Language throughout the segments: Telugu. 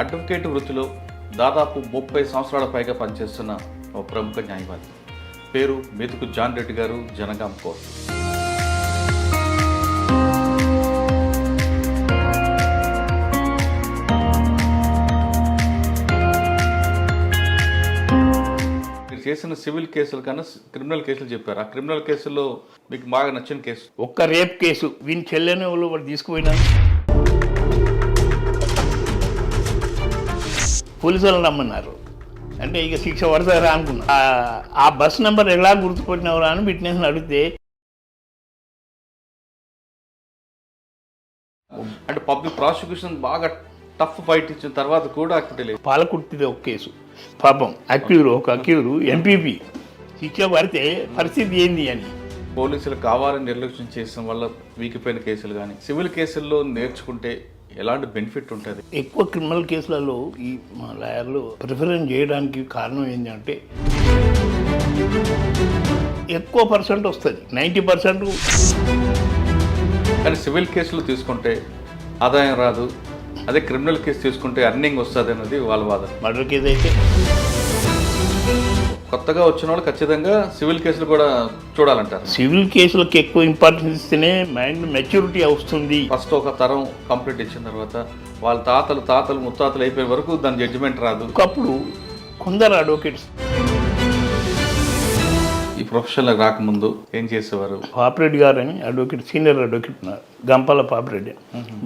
అడ్వకేట్ వృత్తిలో దాదాపు 30 సంవత్సరాల పైగా పనిచేస్తున్న ఒక ప్రముఖ న్యాయవాది. పేరు మెతుకు జాన్ రెడ్డి గారు, జనగాం కోర్టు. మీరు చేసిన సివిల్ కేసుల కన్నా క్రిమినల్ కేసులు చెప్పారు. ఆ క్రిమినల్ కేసుల్లో మీకు బాగా నచ్చిన కేసు? ఒక్క రేప్ కేసు, వీని చెల్లెని వాళ్ళు తీసుకుపోయినా పోలీసు వాళ్ళు రమ్మన్నారు. అంటే ఇక శిక్ష పడతారా అనుకున్నా. ఆ బస్ నెంబర్ ఎలా గుర్తుపట్టినవరా అని బిట్నెస్ అడిగితే, అంటే పబ్లిక్ ప్రాసిక్యూషన్ బాగా టఫ్ ఫైట్ ఇచ్చిన తర్వాత కూడా అక్కడ లేదు. పాలకుర్తిది ఒక కేసు, పాపం ఒక అక్యూరు ఎంపీపీ శిక్ష పడితే పరిస్థితి ఏంది అని. పోలీసులు కావాలని నిర్లక్ష్యం చేసిన వల్ల వీకిపోయిన కేసులు కానీ సివిల్ కేసుల్లో నేర్చుకుంటే ఎలాంటి బెనిఫిట్ ఉంటుంది? ఎక్కువ క్రిమినల్ కేసులలో ఈ మా లాయర్లు ప్రిఫరెన్స్ చేయడానికి కారణం ఏంటంటే ఎక్కువ పర్సెంట్ వస్తుంది, 90%. కానీ సివిల్ కేసులు తీసుకుంటే ఆదాయం రాదు, అదే క్రిమినల్ కేసు తీసుకుంటే అర్నింగ్ వస్తుంది అన్నది వాళ్ళ వాదన. మర్డర్ కేసు అయితే కొత్తగా వచ్చిన వాళ్ళు ఖచ్చితంగా సివిల్ కేసులు కూడా చూడాలంటారు. సివిల్ కేసులకు ఎక్కువ ఇంపార్టెన్స్ ఇస్తేనే మైండ్ మెచ్యూరిటీ వస్తుంది. ఫస్ట్ ఒక తరం కంప్లీట్ ఇచ్చిన తర్వాత వాళ్ళ తాతలు ముత్తాతలు అయిపోయే వరకు దాని జడ్జిమెంట్ రాదు. ఒకప్పుడు కొందరు అడ్వకేట్స్ ఈ ప్రొఫెషన్లోకి రాకముందు ఏం చేసేవారు? పాపిరెడ్డి గారు అని అడ్వకేట్, సీనియర్ అడ్వకేట్ ఉన్నారు, గంపాల పాపిరెడ్డి.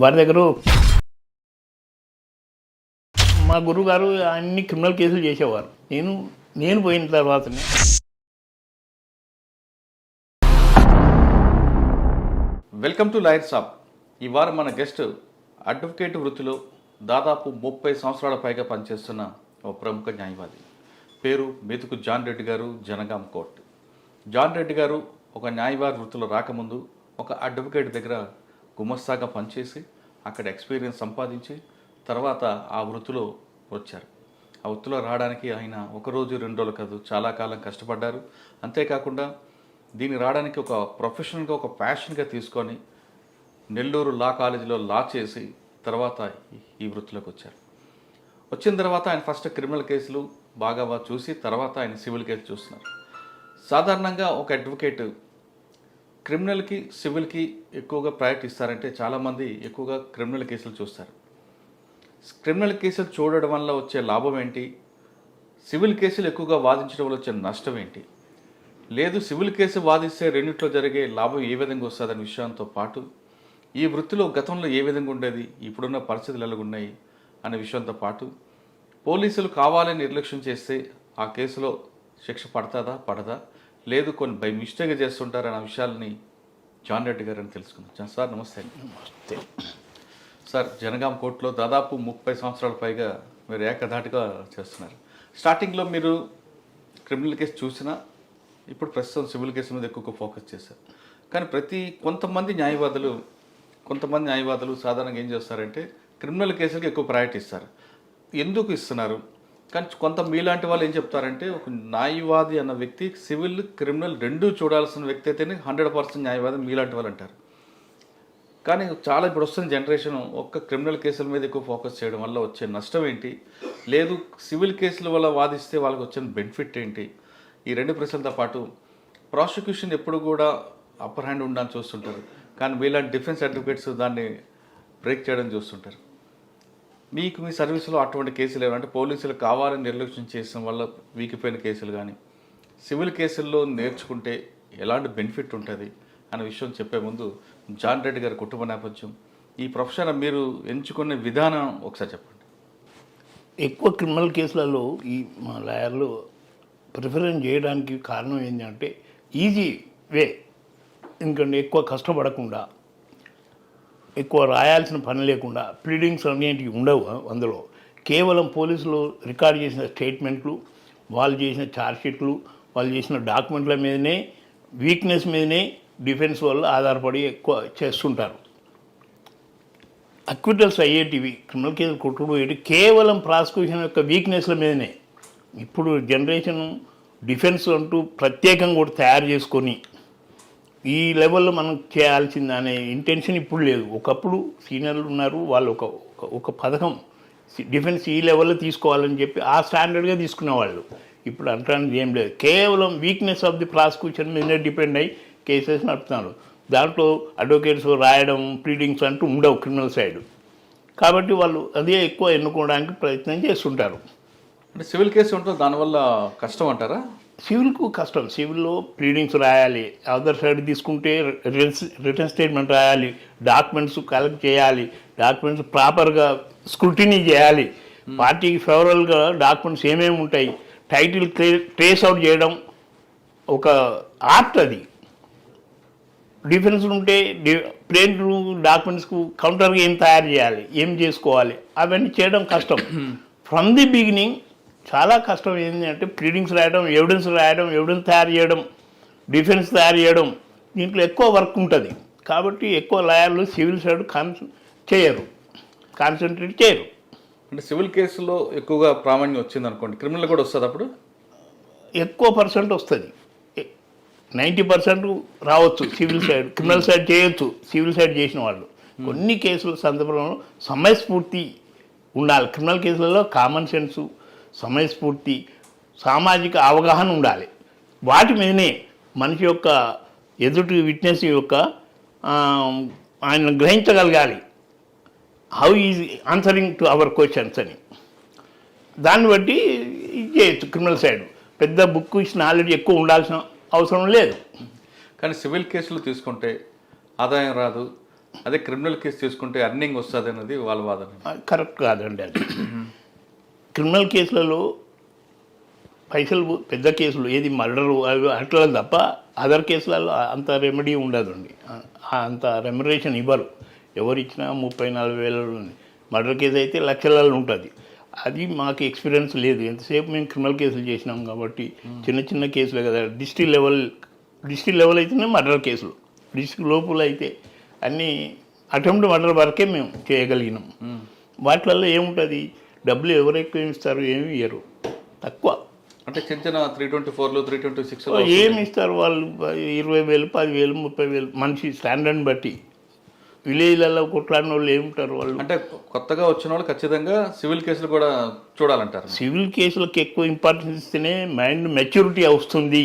వారి దగ్గర మా గురువు గారు అన్ని క్రిమినల్ కేసులు చేసేవారు. నేను పోయిన తర్వాతనే వెల్కమ్ టు లాయర్ షాప్. ఈ వారం మన గెస్ట్ అడ్వకేట్ వృత్తిలో దాదాపు 30 సంవత్సరాల పైగా పనిచేస్తున్న ఒక ప్రముఖ న్యాయవాది. పేరు మెతుకు జాన్ రెడ్డి గారు, జనగాం కోర్టు. జాన్ రెడ్డి గారు ఒక న్యాయవాది వృత్తిలో రాకముందు ఒక అడ్వకేట్ దగ్గర గుమస్తాగా పనిచేసి అక్కడ ఎక్స్పీరియన్స్ సంపాదించి తర్వాత ఆ వృత్తిలో వచ్చారు. ఆ వృత్తిలో రావడానికి ఆయన ఒక రోజు 2 రోజులు కాదు, చాలా కాలం కష్టపడ్డారు. అంతేకాకుండా దీన్ని రావడానికి ఒక ప్రొఫెషనల్గా, ఒక ప్యాషన్గా తీసుకొని నెల్లూరు లా కాలేజీలో లా చేసి తర్వాత ఈ వృత్తిలోకి వచ్చారు. వచ్చిన తర్వాత ఆయన ఫస్ట్ క్రిమినల్ కేసులు బాగా చూసి తర్వాత ఆయన సివిల్ కేసు చూస్తున్నారు. సాధారణంగా ఒక అడ్వకేట్ క్రిమినల్కి సివిల్కి ఎక్కువగా ప్రయారిటీ ఇస్తారంటే చాలామంది ఎక్కువగా క్రిమినల్ కేసులు చూస్తారు. క్రిమినల్ కేసులు చూడడం వల్ల వచ్చే లాభం ఏంటి, సివిల్ కేసులు ఎక్కువగా వాదించడం వల్ల వచ్చే నష్టం ఏంటి, లేదు సివిల్ కేసు వాదిస్తే రెండింటిలో జరిగే లాభం ఏ విధంగా వస్తుందనే విషయంతో పాటు ఈ వృత్తిలో గతంలో ఏ విధంగా ఉండేది, ఇప్పుడున్న పరిస్థితులు ఎలాగున్నాయి అనే విషయంతో పాటు పోలీసులు కావాలని నిర్లక్ష్యం చేస్తే ఆ కేసులో శిక్ష పడదా, లేదు కొన్ని బై మిస్టేక్ చేస్తుంటారనే విషయాలని జాన్ రెడ్డి గారని తెలుసుకుందాం. సార్ నమస్తే. నమస్తే సార్, జనగాం కోర్టులో దాదాపు 30 సంవత్సరాల పైగా మీరు ఏకధాటిగా చేస్తున్నారు. స్టార్టింగ్లో మీరు క్రిమినల్ కేసు చూసినా ఇప్పుడు ప్రస్తుతం సివిల్ కేసు మీద ఎక్కువగా ఫోకస్ చేశారు. కానీ కొంతమంది న్యాయవాదులు సాధారణంగా ఏం చేస్తారంటే క్రిమినల్ కేసులకు ఎక్కువ ప్రయారిటీ ఇస్తారు. ఎందుకు ఇస్తున్నారు? కానీ కొంత మీలాంటి వాళ్ళు ఏం చెప్తారంటే ఒక న్యాయవాది అన్న వ్యక్తి సివిల్ క్రిమినల్ రెండూ చూడాల్సిన వ్యక్తి అయితేనే 100% న్యాయవాది మీలాంటి వాళ్ళు అంటారు. కానీ చాలా ఇప్పుడు వస్తున్న జనరేషన్ ఒక్క క్రిమినల్ కేసుల మీద ఎక్కువ ఫోకస్ చేయడం వల్ల వచ్చే నష్టం ఏంటి, లేదు సివిల్ కేసుల వల్ల వాదిస్తే వాళ్ళకి వచ్చిన బెనిఫిట్ ఏంటి, ఈ 2 ప్రశ్నలతో పాటు ప్రాసిక్యూషన్ ఎప్పుడు కూడా అప్పర్ హ్యాండ్ ఉండాలని చూస్తుంటారు. కానీ వీళ్ళంటి డిఫెన్స్ అడ్వకేట్స్ దాన్ని బ్రేక్ చేయడం చూస్తుంటారు. మీకు మీ సర్వీస్లో అటువంటి కేసులు ఏమంటే పోలీసులు కావాలని నిర్లక్ష్యం చేసిన వల్ల వీకిపోయిన కేసులు కానీ సివిల్ కేసుల్లో నేర్చుకుంటే ఎలాంటి బెనిఫిట్ ఉంటుంది అనే విషయం చెప్పే ముందు జాన్ రెడ్డి గారి కుటుంబ నేపథ్యం, ఈ ప్రొఫెషన్ మీరు ఎంచుకునే విధానం ఒకసారి చెప్పండి. ఎక్కువ క్రిమినల్ కేసులలో ఈ మా లాయర్లు ప్రిఫరెన్స్ చేయడానికి కారణం ఏంటంటే ఈజీ వే. ఎందుకంటే ఎక్కువ కష్టపడకుండా, ఎక్కువ రాయాల్సిన పని లేకుండా, ప్లీడింగ్స్ అనేటివి ఉండవు. అందులో కేవలం పోలీసులు రికార్డ్ చేసిన స్టేట్మెంట్లు, వాళ్ళు చేసిన ఛార్జ్షీట్లు, వాళ్ళు చేసిన డాక్యుమెంట్ల మీదనే, వీక్నెస్ మీదనే డిఫెన్స్ వాళ్ళు ఆధారపడి ఎక్కువ చేస్తుంటారు. అక్విటల్స్ అయ్యేటివి క్రిమినల్ కేసులు కొట్టుడు కేవలం ప్రాసిక్యూషన్ యొక్క వీక్నెస్ల మీదనే. ఇప్పుడు జనరేషన్ డిఫెన్స్ అంటూ ప్రత్యేకంగా కూడా తయారు చేసుకొని ఈ లెవెల్లో మనం చేయాల్సింది అనే ఇంటెన్షన్ ఇప్పుడు లేదు. ఒకప్పుడు సీనియర్లు ఉన్నారు, వాళ్ళు ఒక పథకం డిఫెన్స్ ఈ లెవెల్లో తీసుకోవాలని చెప్పి ఆ స్టాండర్డ్గా తీసుకునేవాళ్ళు. ఇప్పుడు అంటానికి ఏం లేదు, కేవలం వీక్నెస్ ఆఫ్ ది ప్రాసిక్యూషన్ మీదనే డిపెండ్ అయ్యి కేసెస్ నడుపుతున్నారు. దాంట్లో అడ్వకేట్స్ రాయడం ప్లీడింగ్స్ అంటూ ఉండవు క్రిమినల్ సైడ్. కాబట్టి వాళ్ళు అదే ఎక్కువ ఎన్నుకోవడానికి ప్రయత్నం చేస్తుంటారు. అంటే సివిల్ కేసు ఉంటుంది, దానివల్ల కష్టం అంటారా? సివిల్కు కష్టం. సివిల్లో ప్లీడింగ్స్ రాయాలి, అదర్ సైడ్ తీసుకుంటే రిటర్న్ స్టేట్మెంట్ రాయాలి, డాక్యుమెంట్స్ కలెక్ట్ చేయాలి, డాక్యుమెంట్స్ ప్రాపర్గా స్క్రూటినీ చేయాలి, పార్టీకి ఫేవరబుల్గా డాక్యుమెంట్స్ ఏమేమి ఉంటాయి, టైటిల్ ట్రేస్ అవుట్ చేయడం ఒక ఆర్ట్. అది డిఫరెన్స్ ఉంటే ప్లేన్ డాక్యుమెంట్స్కు కౌంటర్గా ఏం తయారు చేయాలి, ఏం చేసుకోవాలి, అవన్నీ చేయడం కష్టం. ఫ్రమ్ ది బిగినింగ్ చాలా కష్టం. ఏంటి అంటే ప్లీడింగ్స్ రాయడం, ఎవిడెన్స్ తయారు చేయడం, డిఫెన్స్ తయారు చేయడం, దీంట్లో ఎక్కువ వర్క్ ఉంటుంది. కాబట్టి ఎక్కువ లాయర్లు సివిల్ సైడ్ కాన్సన్ట్రేట్ చేయరు. అంటే సివిల్ కేసులో ఎక్కువగా ప్రామాణ్యం వచ్చింది అనుకోండి, క్రిమినల్ కూడా వస్తుంది అప్పుడు ఎక్కువ పర్సెంట్ వస్తుంది. 90% రావచ్చు సివిల్ సైడ్. క్రిమినల్ సైడ్ చేయొచ్చు సివిల్ సైడ్ చేసిన వాళ్ళు. కొన్ని కేసుల సందర్భంలో సమయస్ఫూర్తి ఉండాలి. క్రిమినల్ కేసులలో కామన్ సెన్సు, సమయస్ఫూర్తి, సామాజిక అవగాహన ఉండాలి. వాటి మీదనే మనిషి యొక్క ఎదుటి విట్నెస్ యొక్క ఆయన గ్రహించగలగాలి, how is answering to our questions అని. దాన్ని బట్టి చేయొచ్చు. క్రిమినల్ సైడ్ పెద్ద బుక్ నాలెడ్జ్ ఎక్కువ ఉండాల్సిన అవసరం లేదు. కానీ సివిల్ కేసులు తీసుకుంటే ఆదాయం రాదు, అదే క్రిమినల్ కేసు తీసుకుంటే అర్నింగ్ వస్తుంది అనేది వాళ్ళ వాదన. కరెక్ట్ కాదండి అది. క్రిమినల్ కేసులలో పైసలు పెద్ద కేసులు ఏది మర్డరు అవి అట్లా తప్ప అదర్ కేసులలో అంత రెమెడీ ఉండదండి. అంత రెమ్యునరేషన్ ఇవ్వరు. ఎవరు ఇచ్చినా 30-40 వేలలో ఉంది. మర్డర్ కేసు అయితే లక్షలలో ఉంటుంది. అది మాకు ఎక్స్పీరియన్స్ లేదు. ఎంతసేపు మేము క్రిమినల్ కేసులు చేసినాం కాబట్టి చిన్న కేసులే కదా. డిస్ట్రిక్ట్ లెవెల్ అయితేనే మర్డర్ కేసులు, డిస్ట్రిక్ట్ లోపల అయితే అన్నీ అటెంప్ట్ మర్డర్ వరకే మేము చేయగలిగినాం. వాటిలలో ఏముంటుంది, డబ్బులు ఎవరు ఎక్కువ ఇస్తారు, ఏమి ఇయ్యరు, తక్కువ. అంటే చిన్న 324లు 326 ఏమి ఇస్తారు వాళ్ళు, 20,000, 10,000, 30,000 మనిషి స్టాండర్డ్ని బట్టి. విలేజ్లలో కొట్లాడిన వాళ్ళు ఏముంటారు వాళ్ళు. అంటే కొత్తగా వచ్చిన వాళ్ళు ఖచ్చితంగా సివిల్ కేసులు కూడా చూడాలంటారు. సివిల్ కేసులకు ఎక్కువ ఇంపార్టెన్స్ ఇస్తేనే మైండ్ మెచ్యూరిటీ వస్తుంది,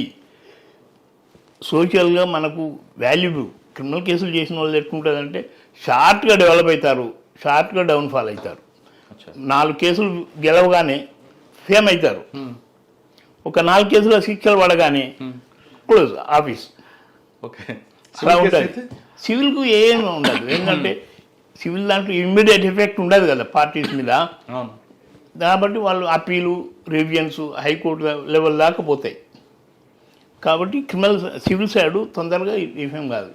సోషల్గా మనకు వాల్యూబుల్. క్రిమినల్ కేసులు చేసిన వాళ్ళు ఎట్లుంటుందంటే షార్ట్గా డెవలప్ అవుతారు, షార్ట్గా డౌన్ఫాల్ అవుతారు. 4 కేసులు గెలవగానే ఫేమ్ అవుతారు, ఒక 4 కేసుల శిక్షలు పడగానే క్లోజ్ ఆఫీస్. ఓకే, అలా ఉంటుంది. సివిల్కు ఏం ఉండదు. ఎందుకంటే సివిల్ దాంట్లో ఇమ్మీడియట్ ఎఫెక్ట్ ఉండదు కదా పార్టీస్ మీద. కాబట్టి వాళ్ళు అప్పీలు, రివిజన్స్ హైకోర్టు లెవెల్ దాకా పోతాయి. కాబట్టి క్రిమినల్ సివిల్ సైడ్ తొందరగా ఇఫేం కాదు.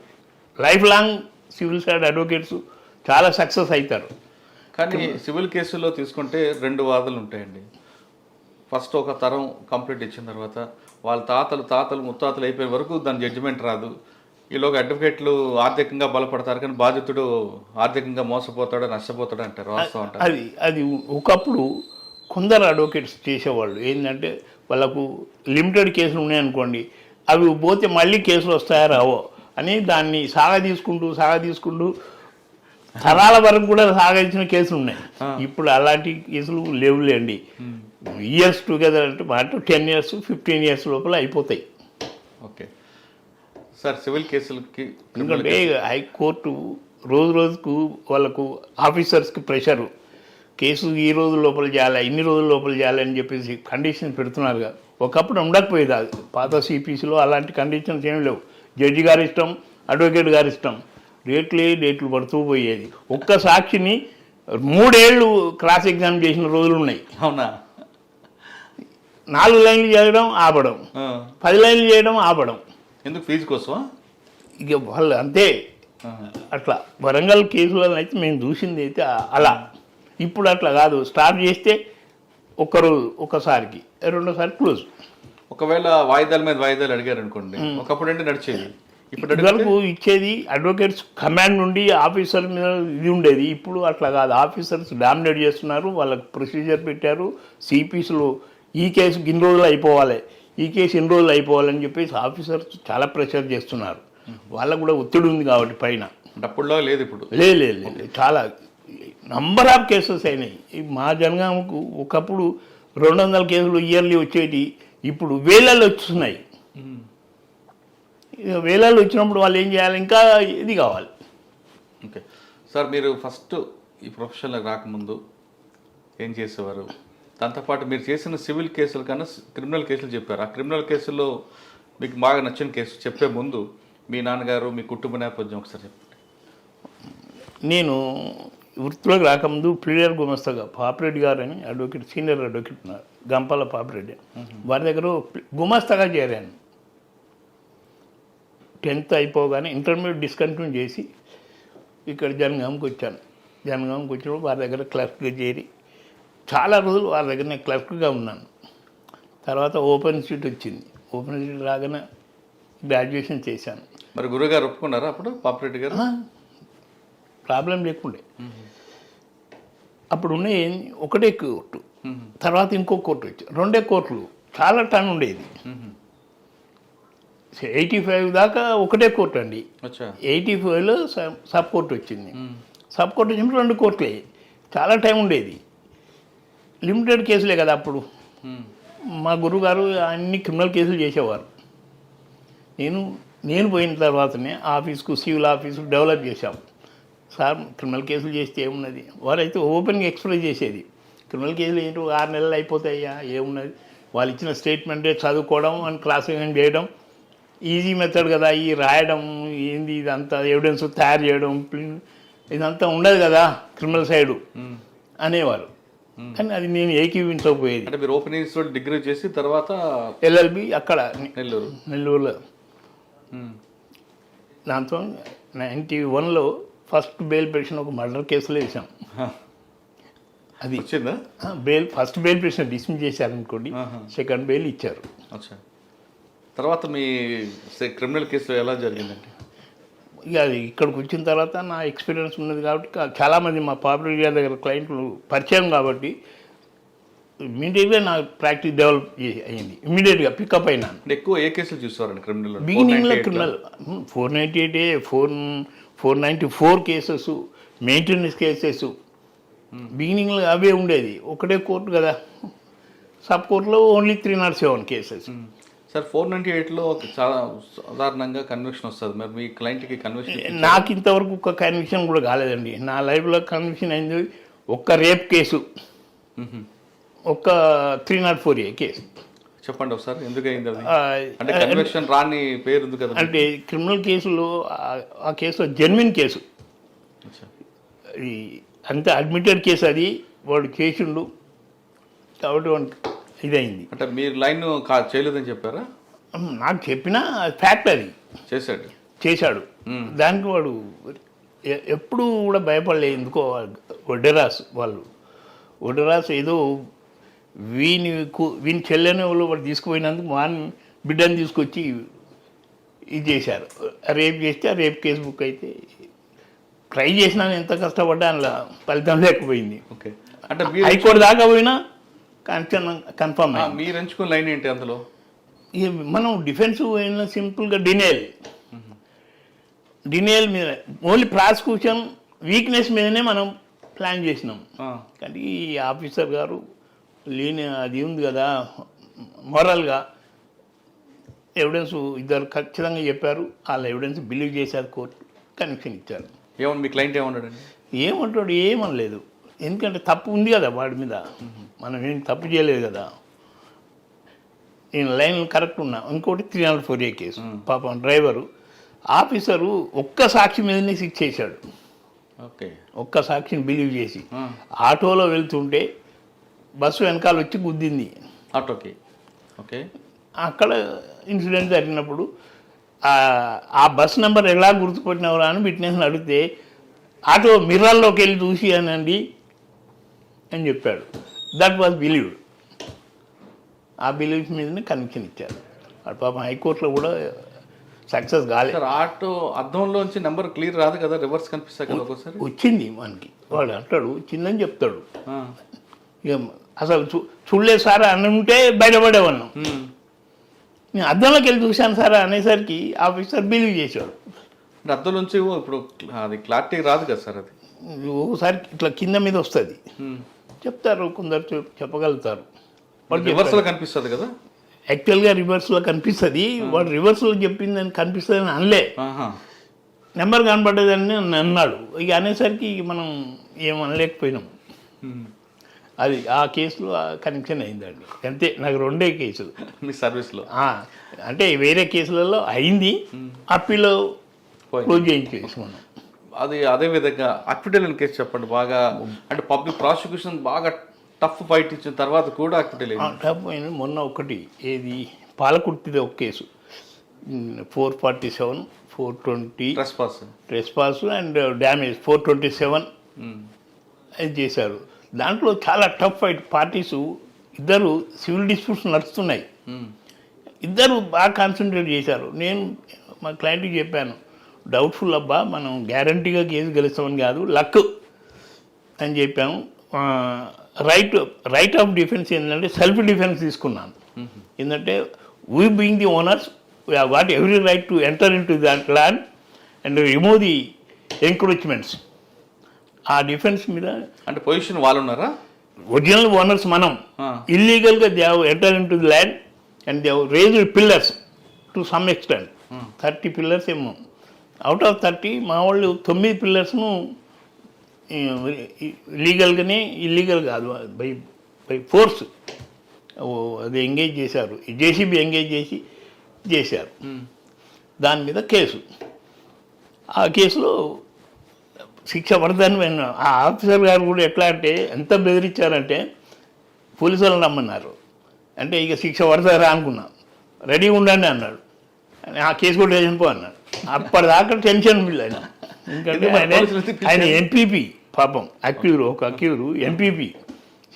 Life long civil side advocates చాలా సక్సెస్ అవుతారు. కానీ సివిల్ కేసుల్లో తీసుకుంటే 2 వాదనలు ఉంటాయండి. ఫస్ట్ ఒక తరం కంప్లీట్ ఇచ్చిన తర్వాత వాళ్ళ తాతలు ముత్తాతలు అయిపోయే వరకు దాని జడ్జిమెంట్ రాదు. ఈలోగా అడ్వకేట్లు ఆర్థికంగా బలపడతారు, కానీ బాధితుడు ఆర్థికంగా మోసపోతాడు, నష్టపోతాడు అంటారు. వాస్తవం అంటారు. అది ఒకప్పుడు కొందరు అడ్వకేట్స్ చేసేవాళ్ళు ఏంటంటే వాళ్ళకు లిమిటెడ్ కేసులు ఉన్నాయనుకోండి, అవి పోతే మళ్ళీ కేసులు వస్తాయా రావో అని దాన్ని సాగదీసుకుంటూ తరాల వరకు కూడా సాగించిన కేసులు ఉన్నాయి. ఇప్పుడు అలాంటి కేసులు లేవులేండి. ఇయర్స్ టుగెదర్ అంటే మాట 10 years 15 years లోపల అయిపోతాయి. ఓకే సార్, సివిల్ కేసులకి ఎందుకంటే హైకోర్టు రోజుకు వాళ్ళకు ఆఫీసర్స్కి ప్రెషరు, కేసు ఈ రోజు లోపల చేయాలి, ఇన్ని రోజుల లోపల చేయాలి అని చెప్పేసి కండిషన్ పెడుతున్నారుగా. ఒకప్పుడు ఉండకపోయేది. అది పాత సిపిసిలో అలాంటి కండిషన్స్ ఏమి లేవు. జడ్జి గారి ఇష్టం, అడ్వకేట్ గారి ఇష్టం, డేట్లు పడుతూ పోయేది. ఒక్క సాక్షిని 3 ఏళ్ళు క్రాస్ ఎగ్జామ్ చేసిన రోజులు ఉన్నాయి. అవునా? 4 లైన్లు చేయడం ఆపడం, 10 లైన్లు చేయడం ఆపడం. ఎందుకు? ఫీజు కోసమా? ఇక వాళ్ళు అంతే. అట్లా వరంగల్ కేసులలో అయితే మేము చూసింది అయితే అలా. ఇప్పుడు అట్లా కాదు. స్టార్ట్ చేస్తే ఒక్కరోజు ఒకసారికి, రెండోసారి క్లోజ్. ఒకవేళ వాయిదాల మీద వాయిదాలు అడిగారు అనుకోండి, ఒకప్పుడు అంటే నడిచేది. ఇప్పుడు వరకు ఇచ్చేది అడ్వకేట్స్ కమాండ్ నుండి ఆఫీసర్ మీద ఇది ఉండేది. ఇప్పుడు అట్లా కాదు. ఆఫీసర్స్ డామినేట్ చేస్తున్నారు, వాళ్ళకి ప్రొసీజర్ పెట్టారు. సిపిస్లో ఈ కేసు ఇన్ని రోజులు అయిపోవాలి, ఈ కేసు ఇన్ని రోజులు అయిపోవాలని చెప్పేసి ఆఫీసర్స్ చాలా ప్రెషర్ చేస్తున్నారు. వాళ్ళకు కూడా ఒత్తిడి ఉంది కాబట్టి పైన. అప్పుడులో లేదు, ఇప్పుడు లేదు. చాలా నంబర్ ఆఫ్ కేసెస్ అయినాయి. ఈ మా జనగామకు ఒకప్పుడు 200 కేసులు ఇయర్లీ వచ్చేటి, ఇప్పుడు వేలల్లో వస్తున్నాయి. ఇక వేలల్లో వచ్చినప్పుడు వాళ్ళు ఏం చేయాలి, ఇంకా ఇది కావాలి. ఓకే సార్, మీరు ఫస్ట్ ఈ ప్రొఫెషన్లోకి రాకముందు ఏం చేసేవారు? దాంతోపాటు మీరు చేసిన సివిల్ కేసుల కన్నా క్రిమినల్ కేసులు చెప్పారు. ఆ క్రిమినల్ కేసుల్లో మీకు బాగా నచ్చిన కేసు చెప్పే ముందు మీ నాన్నగారు, మీ కుటుంబ నేపథ్యం ఒకసారి చెప్పండి. నేను వృత్తిలోకి రాకముందు ప్రీడియర్ గుమస్తాగా పాపిరెడ్డి గారు అని అడ్వకేట్, సీనియర్ అడ్వకేట్ ఉన్నారు, గంపాల పాపిరెడ్డి. వారి దగ్గర గుమస్తాగా చేరాను. 10th అయిపోగానే ఇంటర్మీడియట్ డిస్కంటిన్యూ చేసి ఇక్కడ జనగాంకి వచ్చాను. జనగాంకి వచ్చినప్పుడు వారి దగ్గర క్లర్క్గా చేరి చాలా రోజులు వారి దగ్గర నేను క్లర్క్గా ఉన్నాను. తర్వాత ఓపెన్ సీట్ వచ్చింది. ఓపెన్ సీట్ రాగానే గ్రాడ్యుయేషన్ చేశాను. మరి గురుగారు ఒప్పుకున్నారా అప్పుడు పాపిరెడ్డి గారు? ప్రాబ్లం లేకుండే. అప్పుడు ఉన్నాయి ఒకటే కోర్టు, తర్వాత ఇంకో కోర్టు వచ్చి 2 కోర్టులు, చాలా టన్ ఉండేది. 85 దాకా ఒకటే కోర్టు అండి. 85లో సబ్ కోర్టు వచ్చింది. సబ్ కోర్టు వచ్చినప్పుడు 2 కోర్టులే, చాలా టైం ఉండేది. లిమిటెడ్ కేసులే కదా అప్పుడు. మా గురువుగారు అన్ని క్రిమినల్ కేసులు చేసేవారు. నేను పోయిన తర్వాతనే ఆఫీస్కు సివిల్ ఆఫీసు డెవలప్ చేశాం. సార్ క్రిమినల్ కేసులు చేస్తే ఏమున్నది, వారైతే ఓపెన్గా ఎక్స్ప్రెస్ చేసేది. క్రిమినల్ కేసులు ఏంటో 6 నెలలు అయిపోతాయా, ఏమున్నది, వాళ్ళు ఇచ్చిన స్టేట్మెంటే చదువుకోవడం అని క్లాసిఫికేషన్ చేయడం ఈజీ మెథడ్ కదా. ఈ రాయడం ఏంది, ఇదంతా ఎవిడెన్స్ తయారు చేయడం ఇదంతా ఉండదు కదా క్రిమినల్ సైడు అనేవారు. కానీ అది నేను ఏకీవించకపోయేది. అంటే మీరు ఓపెన్ ఇన్స్టిట్యూట్ డిగ్రీ చేసి తర్వాత LLB అక్కడ నెల్లూరులో. దాంతో 91లో ఫస్ట్ బెయిల్ పిటిషన్ ఒక మర్డర్ కేసులో వేసాం. అది వచ్చిందా bail? First bail petition dismiss చేశారనుకోండి, సెకండ్ బెయిల్ ఇచ్చారు. తర్వాత మీ క్రిమినల్ కేసు ఎలా జరిగిందండి? ఇక అది ఇక్కడికి వచ్చిన తర్వాత నా ఎక్స్పీరియన్స్ ఉన్నది కాబట్టి చాలామంది మా పాపులర్ దగ్గర క్లయింట్లు పరిచయం కాబట్టి ఇమీడియట్గా నా ప్రాక్టీస్ డెవలప్ అయ్యింది. ఇమీడియట్గా పికప్ అయినాను. ఎక్కువ ఏ కేసులు చూసేవారండి క్రిమినల్? బిగినింగ్లో criminal 498A, 494 cases, maintenance cases బిగినింగ్లో అవే ఉండేది. ఒకటే కోర్టు కదా. సబ్ కోర్టులో ఓన్లీ 307 కేసెస్. సార్ 498లో చాలా సాధారణంగా కన్విక్షన్ వస్తుంది. మరి మీ క్లయింట్కి కన్విక్షన్? నాకు ఇంతవరకు ఒక కన్విక్షన్ కూడా కాలేదండి. నా లైఫ్లో కన్విక్షన్ అయింది ఒక్క రేప్ కేసు, ఒక్క 304A కేసు. చెప్పండి ఒకసారి ఎందుకు అయింది అది? అంటే కన్విక్షన్ రాని పేరు ఉంది కదా. అంటే క్రిమినల్ కేసులో ఆ కేసు జెన్యున్ కేసు, అంతే అడ్మిటెడ్ కేసు. అది వాడు చేసిండు కాబట్టి వాడికి ఇదైంది. అంటే మీరు లైన్ చేయలేదని చెప్పారా? నాకు చెప్పిన ఫ్యాక్ట్ అది. చేశాడు. దానికి వాడు ఎప్పుడు కూడా భయపడలేదు. ఎందుకో ఒడెరాస్ ఏదో వీని చెల్లెని వాళ్ళు వాడు తీసుకుపోయినందుకు వాని బిడ్డని తీసుకొచ్చి ఇది చేశారు. రేప్ చేస్తే ఆ రేప్ కేసు బుక్ అయితే ట్రై చేసినాను, ఎంత కష్టపడ్డా అందులో ఫలితం లేకపోయింది. ఓకే, అంటే హైకోర్టు దాకా పోయినా కన్ఫర్మ్. మీరు ఎంచుకున్న లైన్ ఏంటి అందులో? మనం డిఫెన్స్ పోయిన సింపుల్గా డినేల్ మీద ఓన్లీ ప్రాసిక్యూషన్ వీక్నెస్ మీదనే మనం ప్లాన్ చేసినాం. కానీ ఈ ఆఫీసర్ గారు లేని అది ఉంది కదా, మొరల్గా ఎవిడెన్స్ ఇద్దరు ఖచ్చితంగా చెప్పారు. వాళ్ళ ఎవిడెన్స్ బిలీవ్ చేశారు, కోర్టు కన్విక్షన్ ఇచ్చారు. ఏమన్నా మీ క్లయింట్ ఏమన్నాడండి? ఏమంటాడు? ఏమనలేదు. ఎందుకంటే తప్పు ఉంది కదా వాడి మీద, మనం ఏం తప్పు చేయలేదు కదా. నేను లైన్ కరెక్ట్ ఉన్నా. ఇంకోటి 304A కేసు. పాపం డ్రైవరు ఆఫీసరు ఒక్క సాక్షి మీదనే శిక్ష చేశాడు. ఓకే, ఒక్క సాక్షిని బిలీవ్ చేసి ఆటోలో వెళ్తుంటే బస్సు వెనకాల వచ్చి గుద్దింది ఆటోకి. ఓకే, అక్కడ ఇన్సిడెంట్ జరిగినప్పుడు ఆ బస్ నెంబర్ ఎలా గుర్తుపట్టినవరా అని విట్నెస్ని అడిగితే ఆటో మిర్రర్లోకి వెళ్ళి చూసి అనండి అని చెప్పాడు. That was believed. ఆ బిలీఫ్ మీదనే కన్విక్షన్ ఇచ్చారు. అటు పాపం హైకోర్టులో కూడా సక్సెస్ కాలేదు. ఆటో అద్దంలోంచి నెంబర్ క్లియర్ రాదు కదా, రివర్స్ కనిపిస్తాయి కదా ఒకసారి. వచ్చింది మనకి, వాడు అంటాడు వచ్చిందని చెప్తాడు. ఇక అసలు చూడలేదు సార్ అని ఉంటే బయటపడేవాళ్ళం. నేను అద్దంలోకి వెళ్ళి చూశాను సార్ అనేసరికి ఆఫీసర్ బిలీవ్ చేశాడు. అంటే అద్దంలోంచి ఇప్పుడు అది క్లారిటీ రాదు కదా సార్. అది ఒకసారి ఇట్లా కింద మీద వస్తుంది, చెప్తారు కొందరు చెప్పగలుగుతారు. రివర్స్లో కనిపిస్తుంది కదా, యాక్చువల్గా రివర్స్లో కనిపిస్తుంది. వాడు రివర్స్లో చెప్పిందని కనిపిస్తుంది అని అనలే, నెంబర్ కనబడ్డదని అన్నాడు. ఇక అనేసరికి ఇక మనం ఏమనలేకపోయినాం. అది ఆ కేసులో కనెక్షన్ అయిందండి, అంతే. నాకు 2 కేసులు మీ సర్వీస్లో. అంటే వేరే కేసులలో అయింది, అప్పీలో క్లోజ్ చేయించుకున్నాం. అది అదే విధంగా అక్విటల్ కేసు చెప్పండి. బాగా అంటే పబ్లిక్ ప్రాసిక్యూషన్ బాగా టఫ్ ఫైట్ ఇచ్చిన తర్వాత కూడా అక్విటల్ టఫ్ అయింది. మొన్న ఒకటి ఏది పాలకుర్తిది ఒక కేసు 447, 420 ట్రెస్పాస్ అండ్ డ్యామేజ్ 427 అది చేశారు. దాంట్లో చాలా టఫ్ ఫైట్. పార్టీసు ఇద్దరు సివిల్ డిస్ప్యూట్స్ నడుస్తున్నాయి, ఇద్దరు బాగా కాన్సన్ట్రేట్ చేశారు. నేను మా క్లయింట్కి చెప్పాను, డౌట్ఫుల్ అబ్బా, మనం గ్యారంటీగా కేసు గెలుస్తామని కాదు, లక్ అని చెప్పాము. రైట్ ఆఫ్ డిఫెన్స్ ఏంటంటే సెల్ఫ్ డిఫెన్స్ తీసుకున్నాను. ఏంటంటే we being the owners we have got every right to enter in to that land and remove the encroachments. ఆ డిఫెన్స్ మీద అంటే పొజిషన్ వాళ్ళు ఉన్నారా, ఒరిజినల్ ఓనర్స్ మనం. ఇల్లీగల్గా they have enter in to the land and they have raised pillars to some extent. 30 pillars ఏమో. అవుట్ ఆఫ్ 30 మా వాళ్ళు 9 పిల్లర్స్ను లీగల్గానే, ఇల్లీగల్ కాదు, బై ఫోర్స్ అది ఎంగేజ్ చేశారు. జేసీబీ ఎంగేజ్ చేశారు. దాని మీద కేసు. ఆ కేసులో శిక్ష పడతాను. ఆ ఆఫీసర్ గారు కూడా ఎట్లా అంటే ఎంత బెదిరించారంటే, పోలీసు వాళ్ళని రమ్మన్నారు. అంటే ఇక శిక్ష పడతారా అనుకున్నా, రెడీగా ఉండండి అన్నాడు. ఆ కేసు కూడా చనిపో అన్నాడు. అప్పటిదాకా టెన్షన్ ఫీల్ అయినా, ఎందుకంటే ఆయన ఎంపీపీ పాపం, ఒక అక్యూరు ఎంపీపీ.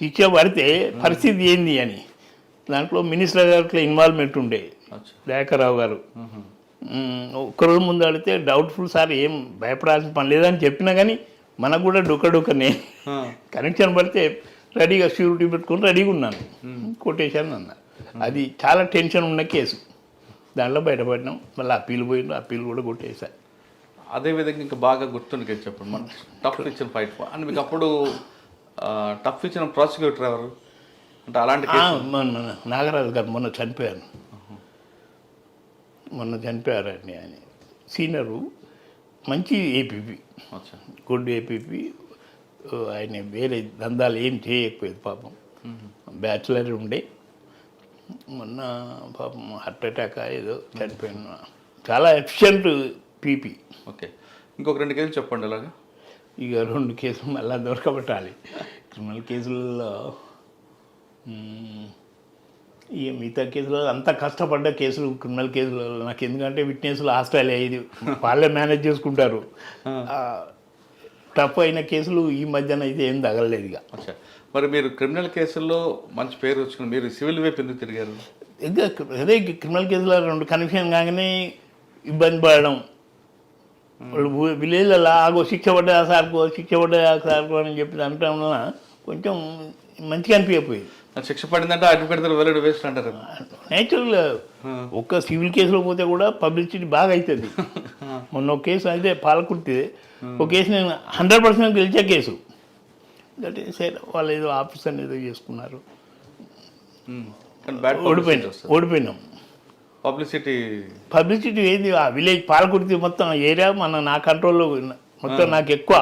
శిక్ష పడితే పరిస్థితి ఏంది అని. దాంట్లో మినిస్టర్ గారికి ఇన్వాల్వ్మెంట్ ఉండే, దయాకర్రావు గారు. ఒక్కరోజు ముందు అడిగితే డౌట్ఫుల్ సార్, ఏం భయపడాల్సిన పని లేదని చెప్పినా కానీ మనకు కూడా డొక్కనే కనెక్షన్ పడితే రెడీగా షూరిటీ పెట్టుకొని రెడీగా ఉన్నాను, కొట్టేశాను అన్నారు. అది చాలా టెన్షన్ ఉన్న కేసు. దాంట్లో బయటపడినాం. మళ్ళీ అప్పీలు పోయినా, అప్పీలు కూడా కొట్టేశారు. అదేవిధంగా ఇంకా బాగా గుర్తుండి కేసు చెప్పండి. మన టఫ్ ఇచ్చిన ఫైట్ అని మీకు అప్పుడు టఫ్ ఇచ్చిన ప్రాసిక్యూటర్ ఎవరు అంటే అలాంటి మన నాగరాజు గారు మొన్న చనిపోయారండి. ఆయన సీనియరు, మంచి ఏపీపీ, గుడ్ ఏపీపీ. ఆయన వేరే దందాలు ఏం చేయకపోయేది పాపం, బ్యాచులర్ ఉండే. మొన్న పాపం హార్ట్ అటాక్ ఏదో చనిపోయిన. చాలా ఎఫిషియంట్ పీపీ. ఓకే, ఇంకొక 2 కేసులు చెప్పండి. అలాగా ఇక 2 కేసులు మళ్ళీ దొరకబట్టాలి. క్రిమినల్ కేసులలో ఇక మిగతా కేసులో అంత కష్టపడ్డ కేసులు క్రిమినల్ కేసులలో నాకు, ఎందుకంటే విట్నెస్లు ఆస్ట్రేలియా ఇది వాళ్ళే మేనేజ్ చేసుకుంటారు. టఫ్ అయిన కేసులు ఈ మధ్యన అయితే ఏం తగలలేదు. ఇక మరి మీరు క్రిమినల్ కేసుల్లో మంచి పేరు వచ్చుకుని మీరు సివిల్ వైపు ఎందుకు తిరిగారు? ఇంకా అదే క్రిమినల్ కేసులో 2 కనెక్షన్ కాగానే ఇబ్బంది పడడం. వాళ్ళు విలేజ్లలో ఆగో శిక్ష పడ్డా సార్కో అని చెప్పి అనటం వలన కొంచెం మంచిగా అనిపించకపోయింది. శిక్ష పడిందంటే అడ్వకేట్ వెళ్ళడం వేస్ట్ అంటారు. నేచురల్ ఒక్క సివిల్ కేసులో పోతే కూడా పబ్లిసిటీ బాగా అవుతుంది. మొన్న ఒక కేసు అయితే పాలకుర్తి, ఒక కేసు నేను 100% గెలిచే కేసు. దట్ ఈస్ వాళ్ళు ఏదో ఆఫీసర్ని ఏదో చేసుకున్నారు, ఓడిపోయినాం. పబ్లిసిటీ ఏంది, ఆ విలేజ్ పాలకుర్తి మొత్తం ఏరియా నా కంట్రోల్లో మొత్తం. నాకు ఎక్కువ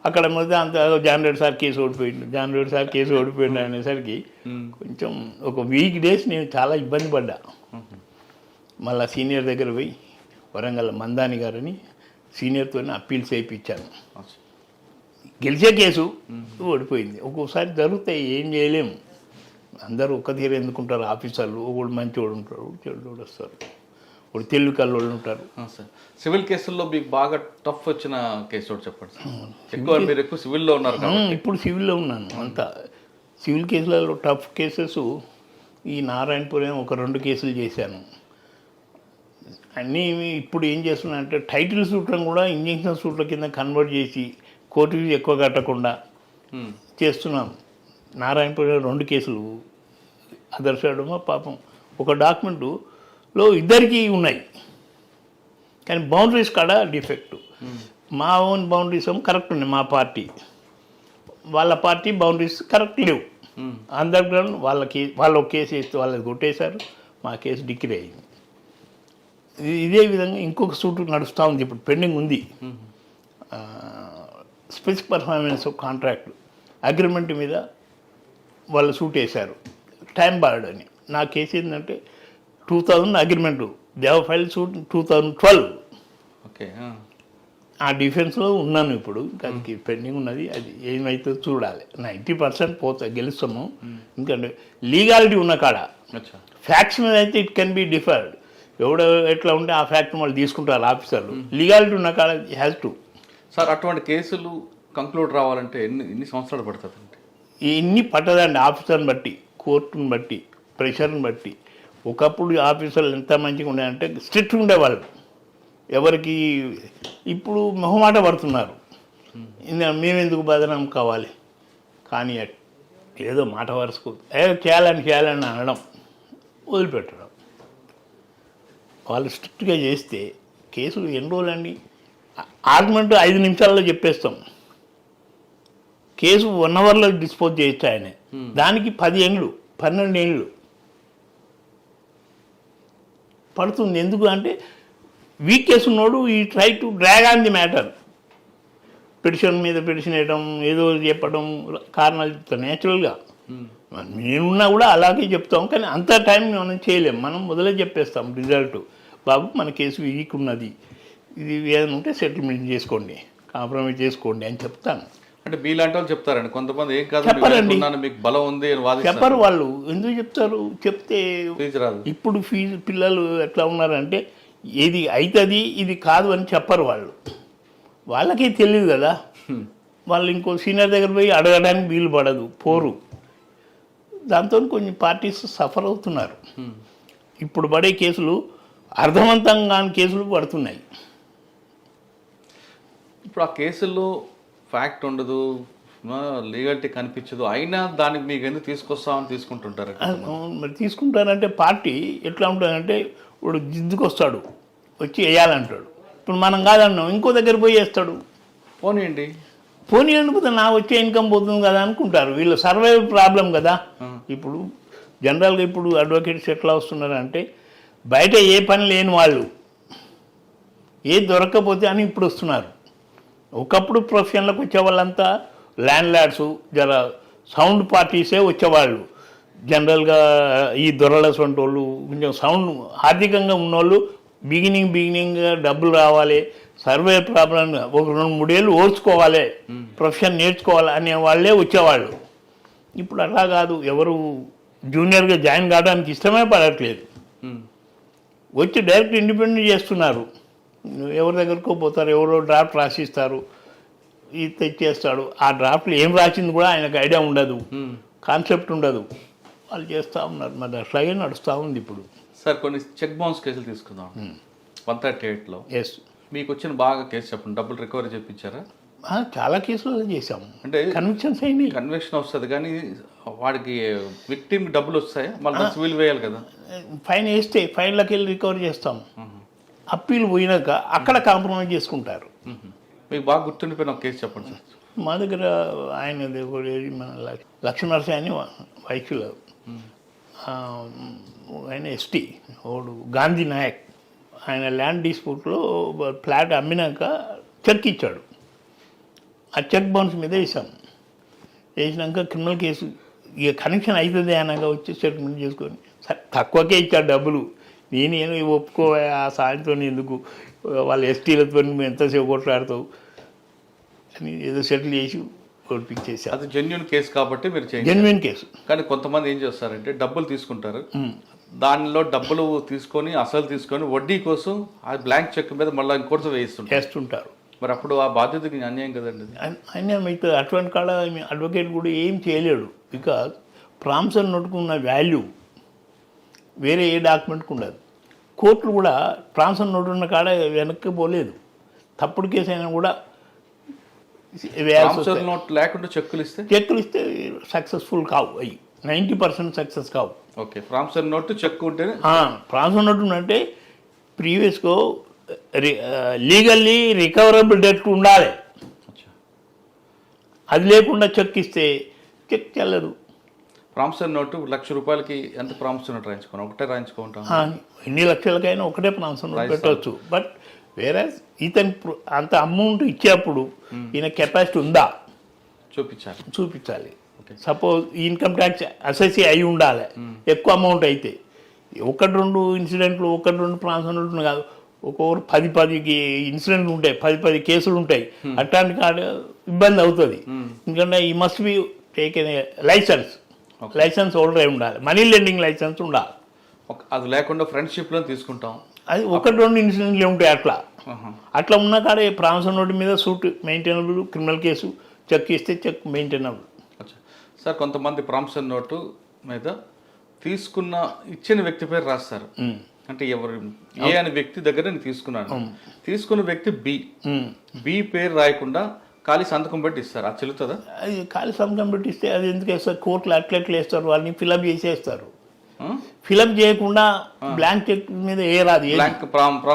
అక్కడ మొత్తం అంత జాన్రెడ్డి సార్ కేసు ఓడిపోయిండు అనేసరికి కొంచెం ఒక వీక్ డేస్ నేను చాలా ఇబ్బంది పడ్డా. మళ్ళీ సీనియర్ దగ్గర పోయి వరంగల్ మందాని గారని సీనియర్తో అప్పీల్స్ చేయించాను. గెలిచే కేసు ఓడిపోయింది. ఒక్కోసారి జరుగుతాయి, ఏం చేయలేము. అందరూ ఒక్క తీరు ఎందుకుంటారు ఆఫీసర్లు. ఒకడు మంచివాడు ఉంటారు, చెడువాడు వస్తారు, ఒకడు తెలుగు కల్లోళ్ళు ఉంటారు. సివిల్ కేసుల్లో మీకు బాగా టఫ్ వచ్చిన కేసు ఒకటి చెప్పండి సార్. మీరు ఎక్కువ సివిల్లో ఉన్నారు. ఇప్పుడు సివిల్లో ఉన్నాను. అంతా సివిల్ కేసులలో టఫ్ కేసెస్ ఈ నారాయణపురం ఒక 2 కేసులు చేశాను. అన్నీ ఇప్పుడు ఏం చేస్తున్నా అంటే టైటిల్ సూట్లను కూడా ఇంజక్షన్ సూట్ల కింద కన్వర్ట్ చేసి కోర్టు ఫీజు ఎక్కువ కట్టకుండా చేస్తున్నాం. నారాయణపురం 2 కేసులు. అదర్శాడమో పాపం ఒక డాక్యుమెంటులో ఇద్దరికీ ఉన్నాయి, కానీ బౌండరీస్ కాడ డిఫెక్ట్. మా ఓన్ బౌండరీస్ ఏమో కరెక్ట్ ఉన్నాయి, మా పార్టీ వాళ్ళ పార్టీ బౌండరీస్ కరెక్ట్ లేవు. అండర్ గ్రౌండ్ వాళ్ళు ఒక కేసు వేస్తే వాళ్ళది కొట్టేశారు, మా కేసు డిక్రీ అయింది. ఇదే విధంగా ఇంకొక సూట్ నడుస్తూ ఉంది, ఇప్పుడు పెండింగ్ ఉంది. Specific performance of contract agreement మీద వాళ్ళు సూట్ వేశారు, టైం బార్డ్ అని. నా కేసు ఏంటంటే 2000 అగ్రిమెంట్, దేవ ఫైల్ సూట్ 2012. ఓకే, ఆ డిఫెన్స్లో ఉన్నాను ఇప్పుడు, దానికి పెండింగ్ ఉన్నది. అది ఏమైతే చూడాలి. 90% పోతా గెలుస్తాము, ఎందుకంటే లీగాలిటీ ఉన్న కాడ. ఫ్యాక్ట్స్ మీద అయితే ఇట్ కెన్ బి డిఫర్డ్, ఎవడ ఎట్లా ఉంటే ఆ ఫ్యాక్ట్ వాళ్ళు తీసుకుంటారు ఆఫీసర్లు. లీగాలిటీ ఉన్న కాడ హ్యాస్ టు. సార్ అటువంటి కేసులు కంక్లూడ్ రావాలంటే ఎన్ని సంవత్సరాలు పడుతుంది? ఇన్ని పట్టదండి, ఆఫీసర్ని బట్టి, కోర్టుని బట్టి, ప్రెషర్ని బట్టి. ఒకప్పుడు ఆఫీసర్లు ఎంత మంచిగా ఉండేదంటే స్ట్రిక్ట్ ఉండేవాళ్ళు, ఎవరికి. ఇప్పుడు మొహమాట పడుతున్నారు, మేమెందుకు బదనాం కావాలి. కానీ ఏదో మాట వరుసకు చేయాలని అనడం, వదిలిపెట్టడం. వాళ్ళు స్ట్రిక్ట్గా చేస్తే కేసులు ఎన్ని రోజులండి? ఆర్గ్యుమెంట్ 5 నిమిషాల్లో చెప్పేస్తాం, కేసు 1 అవర్లో డిస్పోజ్ చేయొచ్చు ఆయన. దానికి 10 ఏళ్ళు 12 ఏళ్ళు పడుతుంది. ఎందుకు అంటే వీక్ కేసు ఉన్నోడు ఈ try to drag on the matter. Petition మీద పిటిషన్ వేయడం, ఏదో చెప్పడం, కారణాలు చెప్తాం. న్యాచురల్గా నేనున్నా కూడా అలాగే చెప్తాం, కానీ అంత టైం మనం చేయలేం. మనం మొదలే చెప్పేస్తాం రిజల్ట్, బాబు మన కేసు వీక్ ఉన్నది, ఇది ఏదైనా ఉంటే సెటిల్మెంట్ చేసుకోండి, కాంప్రమైజ్ చేసుకోండి అని చెప్తాను. అంటే మీలాంటి వాళ్ళు చెప్తారండి, కొంతమంది ఏం కాదు చెప్పారండి, మీకు బలం ఉంది అని వాదిస్తారు. చెప్పరు వాళ్ళు. ఎందుకు చెప్తారు? చెప్తే రాదు. ఇప్పుడు పిల్లలు ఎట్లా ఉన్నారంటే ఇది అవుతుంది ఇది కాదు అని చెప్పరు వాళ్ళు. వాళ్ళకే తెలియదు కదా. వాళ్ళు ఇంకో సీనియర్ దగ్గర పోయి అడగడానికి వీలు పడదు, పోరు. దాంతో కొంచెం పార్టీస్ సఫర్ అవుతున్నారు. ఇప్పుడు పడే కేసులు అర్థవంతంగా కాని కేసులు పడుతున్నాయి. ఇప్పుడు ఆ కేసుల్లో ఫ్యాక్ట్ ఉండదు, లీగాలిటీ కనిపించదు, అయినా దానికి మీకు ఎందుకు తీసుకొస్తామని తీసుకుంటుంటారు. మరి తీసుకుంటారంటే పార్టీ ఎట్లా ఉంటుందంటే వాడు జిద్దుకు వస్తాడు, వచ్చి వేయాలంటాడు. ఇప్పుడు మనం కాదన్నాం, ఇంకో దగ్గర పోయి వేస్తాడు. పోనీయండి, పోనీ అనుకుంటే నా వచ్చే ఇన్కమ్ పోతుంది కదా అనుకుంటారు. వీళ్ళు సర్వైవ్ ప్రాబ్లం కదా. ఇప్పుడు జనరల్గా ఇప్పుడు అడ్వకేట్స్ ఎట్లా వస్తున్నారంటే బయట ఏ పని లేని వాళ్ళు, ఏది దొరక్కపోతే అని ఇప్పుడు వస్తున్నారు. ఒకప్పుడు ప్రొఫెషన్లకు వచ్చే వాళ్ళంతా ల్యాండ్ లార్డ్స్, జర సౌండ్ పార్టీసే వచ్చేవాళ్ళు. జనరల్గా ఈ దొరల సొంటి వాళ్ళు, కొంచెం సౌండ్ ఆర్థికంగా ఉన్నోళ్ళు, బిగినింగ్ డబ్బులు రావాలి, సర్వే ప్రాబ్లం, ఒక 2-3 ఏళ్ళు ఓర్చుకోవాలి, ప్రొఫెషన్ నేర్చుకోవాలి అనే వాళ్ళే వచ్చేవాళ్ళు. ఇప్పుడు అట్లా కాదు, ఎవరు జూనియర్గా జాయిన్ కావడానికి ఇష్టమే పడట్లేదు. వచ్చి డైరెక్ట్ ఇండిపెండెంట్ చేస్తున్నారు. ఎవరి దగ్గరకో పోతారు, ఎవరో డ్రాఫ్ట్ రాసిస్తారు, ఇది తెచ్చేస్తాడు. ఆ డ్రాఫ్ట్లో ఏం రాసింది కూడా ఆయనకు ఐడియా ఉండదు, కాన్సెప్ట్ ఉండదు. వాళ్ళు చేస్తూ ఉన్నారు. మరి అట్లాగే నడుస్తూ ఉంది ఇప్పుడు. సార్ కొన్ని చెక్ బౌన్స్ కేసులు తీసుకుందాం. 138లో ఎస్, మీకు వచ్చిన బాగా కేసు చెప్పండి. డబ్బులు రికవరీ చేయించారా? చాలా కేసులలో చేసాము. అంటే కన్విక్షన్స్ అయినాయి. కన్విక్షన్ వస్తుంది, కానీ వాడికి విక్టిమ్ డబ్బులు వస్తాయా? మళ్ళీ సివిల్ వేయాలి కదా. ఫైన్ వేస్తే ఫైన్లోకి వెళ్ళి రికవరీ చేస్తాం. అప్పీల్ పోయినాక అక్కడ కాంప్రమైజ్ చేసుకుంటారు. మీకు బాగా గుర్తుండిపోయిన ఒక కేసు చెప్పండి సార్. మా దగ్గర ఆయన మన లక్ష్మీనరసింహ అని వైద్యులు, ఆయన ఎస్టీ వాడు గాంధీ నాయక్. ఆయన ల్యాండ్ డిస్ప్యూట్లో ఫ్లాట్ అమ్మినాక చెక్ ఇచ్చాడు. ఆ చెక్ బౌన్స్ మీద వేసినాక క్రిమినల్ కేసు ఇక కనెక్షన్ అవుతుంది అనక వచ్చి సెటిల్మెంట్ చేసుకొని తక్కువకే ఇచ్చాడు డబ్బులు. నేను ఒప్పుకో, ఆ సాయంతో ఎందుకు వాళ్ళ ఎస్టీలతో ఎంతసేపు కొట్లాడుతావు అని ఏదో సెటిల్ చేసి ఓడిపించేసి. అది జెన్యున్ కేసు కాబట్టి మీరు జెన్యున్ కేసు. కానీ కొంతమంది ఏం చేస్తారంటే డబ్బులు తీసుకుంటారు, దానిలో డబ్బులు తీసుకొని అసలు తీసుకొని వడ్డీ కోసం ఆ బ్లాంక్ చెక్ మీద మళ్ళీ ఇంకోటి వేస్తుంటారు. మరి అప్పుడు ఆ బాధ్యతకి అన్యాయం కదండి. అన్యాయం అయితే అటువంటి కాడ అడ్వకేట్ కూడా ఏం చేయలేడు. బికాజ్ ప్రామిసర్ నోటుకున్న వాల్యూ వేరే ఏ డాక్యుమెంట్కి ఉండదు. కోర్టులు కూడా ప్రామిసర్ నోటు ఉన్న కాడ వెనక్కి పోలేదు. తప్పుడు కేసు అయినా కూడా నోట్ లేకుండా చెక్కులు ఇస్తే సక్సెస్ఫుల్ కావు. అవి 90% సక్సెస్ కావు. ఓకే, ప్రామిసర్ నోట్ చెక్ ఉంటే. ప్రామిసర్ నోటు అంటే ప్రీవియస్గా లీగల్లీ రికవరబుల్ డెట్ ఉండాలి. అచ్చా. అది లేకుండా చెక్ ఇస్తే చెక్ చెల్లదు. ప్రామిసరీ నోటు ₹1,00,000కి ఎంత ప్రామిసరీ నోట్ రాయించుకోను? ఒకటే రాయించుకుంటాం. ఎన్ని లక్షలకైనా ఒకటే ప్రామిసరీ నోట్ పెట్టవచ్చు. బట్ వేరే ఇతని అంత అమౌంట్ ఇచ్చేప్పుడు ఈయన కెపాసిటీ ఉందా చూపించాలి. సపోజ్ ఇన్కమ్ ట్యాక్స్ అసెసీ అయి ఉండాలి. ఎక్కువ అమౌంట్ అయితే 1-2 ఇన్సిడెంట్లు 1-2 ప్రామిసరీ నోట్లు కాదు, ఒక్కొక్కరు 10 ఇన్సిడెంట్లు ఉంటాయి, 10 కేసులు ఉంటాయి. అట్లాంటి కాడ ఇబ్బంది అవుతుంది. ఎందుకంటే ఈ must be taken license holder అయి ఉండాలి, మనీ లెండింగ్ లైసెన్స్ ఉండాలి. అది లేకుండా ఫ్రెండ్షిప్లో తీసుకుంటాం, అది 1-2 ఇన్సిడెంట్లు ఉంటాయి. అట్లా ఉన్న కాడ ప్రామిసరీ నోటు మీద suit maintainable, criminal case cheque ఇస్తే చెక్ మెయింటైనబుల్. సార్ కొంతమంది ప్రామిసరీ నోటు మీద ఇచ్చిన వ్యక్తి పేరు రాస్తారు. అంటే ఎవరు ఏ అనే వ్యక్తి దగ్గర నేను తీసుకున్నాను, తీసుకున్న వ్యక్తి బి పేరు రాయకుండా ఖాళీ సంతకం పెట్టి ఇస్తారు. అది చెల్లుతుందా? అది ఖాళీ సంతకం పెట్టి ఇస్తే అది ఎందుకు వేస్తారు? కోర్టులో అట్లెట్లు వేస్తారు, వాళ్ళని ఫిలప్ చేసేస్తారు. ఫిలప్ చేయకుండా బ్లాంక్ చెక్ మీద ఏ రాదు.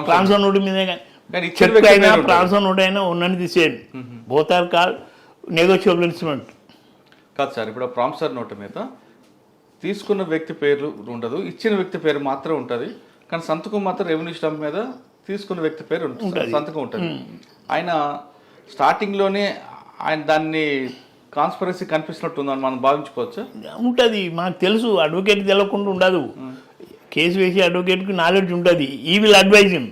ప్రామిసరీ నోటు మీద చెక్ అయినా ప్రామిసరీ నోట్ అయినా ఉన్నది the same. Both are called negotiable instrument. కాదు సార్, ఇప్పుడు ప్రామిసరీ నోటు మీద తీసుకున్న వ్యక్తి పేరు ఉండదు, ఇచ్చిన వ్యక్తి పేరు మాత్రం ఉంటుంది. కానీ సంతకం మాత్రం రెవెన్యూ స్టాంప్ మీద తీసుకున్న వ్యక్తి పేరు ఉంటుంది, సంతకం ఉంటుంది. ఆయన స్టార్టింగ్లోనే ఆయన దాన్ని కాన్స్పరసీ కనిపిస్తున్నట్టుందని మనం భావించుకోవచ్చు. ఉంటుంది, మాకు తెలుసు. అడ్వకేట్ తెలవకుండా ఉండదు. కేసు వేసి అడ్వకేట్కి నాలెడ్జ్ ఉంటుంది. ఈ విల్ అడ్వైజ్ హిమ్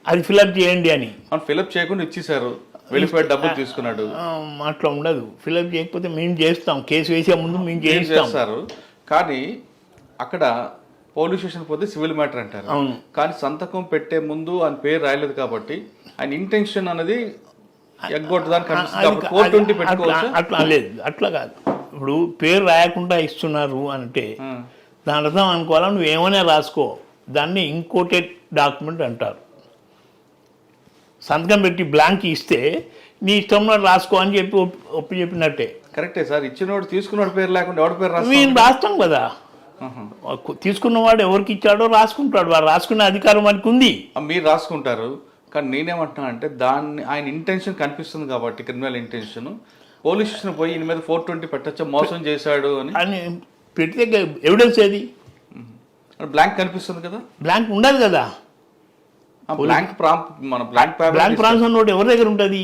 అది ఫిలప్ చేయండి అని. ఫిలప్ చేయకుండా ఇచ్చేసారు, వెళ్ళిపోయి డబ్బులు తీసుకున్నాడు. అట్లా ఉండదు. ఫిలప్ చేయకపోతే మేము చేస్తాం, కేసు వేసే ముందు మేము చేస్తారు. కానీ అక్కడ పోలీస్ స్టేషన్ పోతే సివిల్ మ్యాటర్ అంటారు. కానీ సంతకం పెట్టే ముందు ఆయన పేరు రాయలేదు కాబట్టి ఆయన ఇంటెన్షన్ అనేది అట్లా లేదు. అట్లా కాదు. ఇప్పుడు పేరు రాయకుండా ఇస్తున్నారు అంటే దాని అర్థం అనుకోవాలా, నువ్వు ఏమైనా రాసుకో, దాన్ని ఇంకోటెడ్ డాక్యుమెంట్ అంటారు. సంతకం పెట్టి బ్లాంక్ ఇస్తే నీ ఇష్టంలో రాసుకో అని చెప్పి ఒప్పి చెప్పినట్టే. కరెక్టే సార్. ఇచ్చినోడు తీసుకున్నాడు పేరు లేకుండా ఎవరి పేరు మేము రాస్తాం కదా. తీసుకున్నవాడు ఎవరికి ఇచ్చాడో రాసుకుంటాడు, వాడు రాసుకునే అధికారం మనకు ఉంది. మీరు రాసుకుంటారు. కానీ నేనేమంటున్నా అంటే దాన్ని ఆయన ఇంటెన్షన్ కనిపిస్తుంది కాబట్టి, క్రిమినల్ ఇంటెన్షన్, పోలీస్ స్టేషన్ పోయి ఈయన మీద 420 పెట్టచ్చా, మోసం చేశాడు అని పెడితే ఎవిడెన్స్ ఏది? బ్లాంక్ కనిపిస్తుంది కదా. బ్లాంక్ ఉండదు కదా. బ్లాంక్ ప్రామిసరీ నోట్ ఎవరి దగ్గర ఉంటుంది?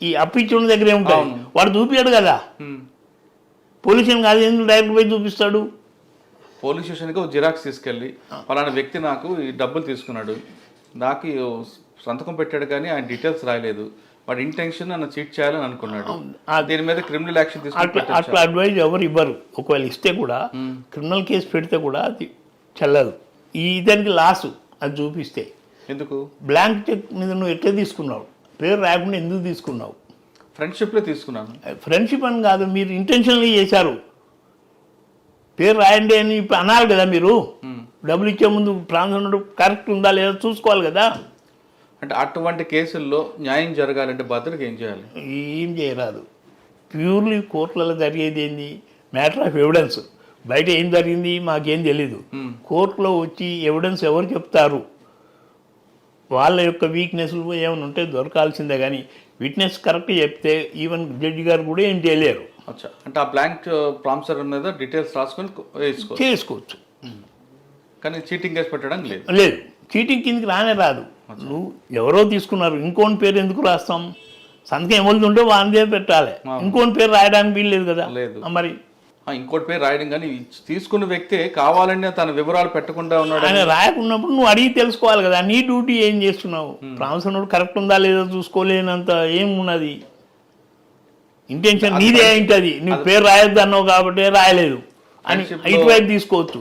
ఈ అప్పిచ్చిన దగ్గరే ఉంటుంది. వాడు చూపించాడు కదా. పోలీస్ స్టేషన్ కాదు, ఎందుకు డైరెక్ట్ పోయి చూపిస్తాడు? పోలీస్ స్టేషన్కి జిరాక్స్ తీసుకెళ్ళి ఫలానా వ్యక్తి నాకు ఈ డబ్బులు తీసుకున్నాడు, నాకు సంతకం పెట్టాడు కానీ ఆయన డీటెయిల్స్ రాయలేదు, వాడి ఇంటెన్షన్ నన్ను చీట్ చేయాలని అనుకున్నాడు, దీని మీద క్రిమినల్ యాక్షన్ తీసుకుంటే అట్లా అడ్వైజ్ ఎవరు ఇవ్వరు. ఒకవేళ ఇస్తే కూడా క్రిమినల్ కేసు పెడితే కూడా అది చెల్లదు. ఈ దానికి లాసు అది చూపిస్తే. ఎందుకు? బ్లాంక్ చెక్ మీద నువ్వు ఎట్లా తీసుకున్నావు? పేరు రాయకుండా ఎందుకు తీసుకున్నావు? ఫ్రెండ్షిప్లో తీసుకున్నాను. ఫ్రెండ్షిప్ అని కాదు, మీరు ఇంటెన్షన్గా చేశారు. పేరు రాయండి అని ఇప్పుడు అనాలి కదా. మీరు డబ్బులు ఇచ్చే ముందు ప్రామిసరీ కరెక్ట్ ఉందా లేదా చూసుకోవాలి కదా. అంటే అటువంటి కేసుల్లో న్యాయం జరగాలంటే భద్రతకి ఏం చేయాలి? ఏం చేయరాదు. ప్యూర్లీ కోర్టులలో జరిగేది ఏంది? Matter of evidence. బయట ఏం జరిగింది మాకేం తెలీదు. కోర్టులో వచ్చి ఎవిడెన్స్ ఎవరు చెప్తారు, వాళ్ళ యొక్క వీక్నెస్లు ఏమైనా ఉంటే దొరకాల్సిందే. కానీ విట్నెస్ కరెక్ట్ చెప్తే ఈవెన్ జడ్జి గారు కూడా ఏం చేయలేరు. అంటే ఆ బ్లాంక్ ప్రామిసరీ మీద డీటెయిల్స్ రాసుకొని చేసుకోవచ్చు. కానీ చీటింగ్ కేసు పెట్టడం లేదు. చీటింగ్ కిందకి రాదు. నువ్వు ఎవరో తీసుకున్నారు, ఇంకోని పేరు ఎందుకు రాస్తాం? సంతకం ఎవరిది ఉంటే వాళ్ళదే పెట్టాలి. ఇంకోని పేరు రాయడానికి వీల్లేదు కదా. లేదు. మరి ఇంకోటి పేరు రాయడం, కానీ తీసుకున్న వ్యక్తి కావాలని తన వివరాలు పెట్టకుండా ఉన్నాడు. ఆయన రాయకున్నప్పుడు నువ్వు అడిగి తెలుసుకోవాలి కదా. నీ డ్యూటీ ఏం చేస్తున్నావు? ప్రామిసరీ నోట్ కరెక్ట్ ఉందా లేదా చూసుకోలేనంత ఏం ఉన్నది. ఇంటెన్షన్ నీదే ఉంటుంది. నువ్వు పేరు రాయొద్దు అన్నావు కాబట్టి రాయలేదు అని ఇటువైపు తీసుకోవచ్చు.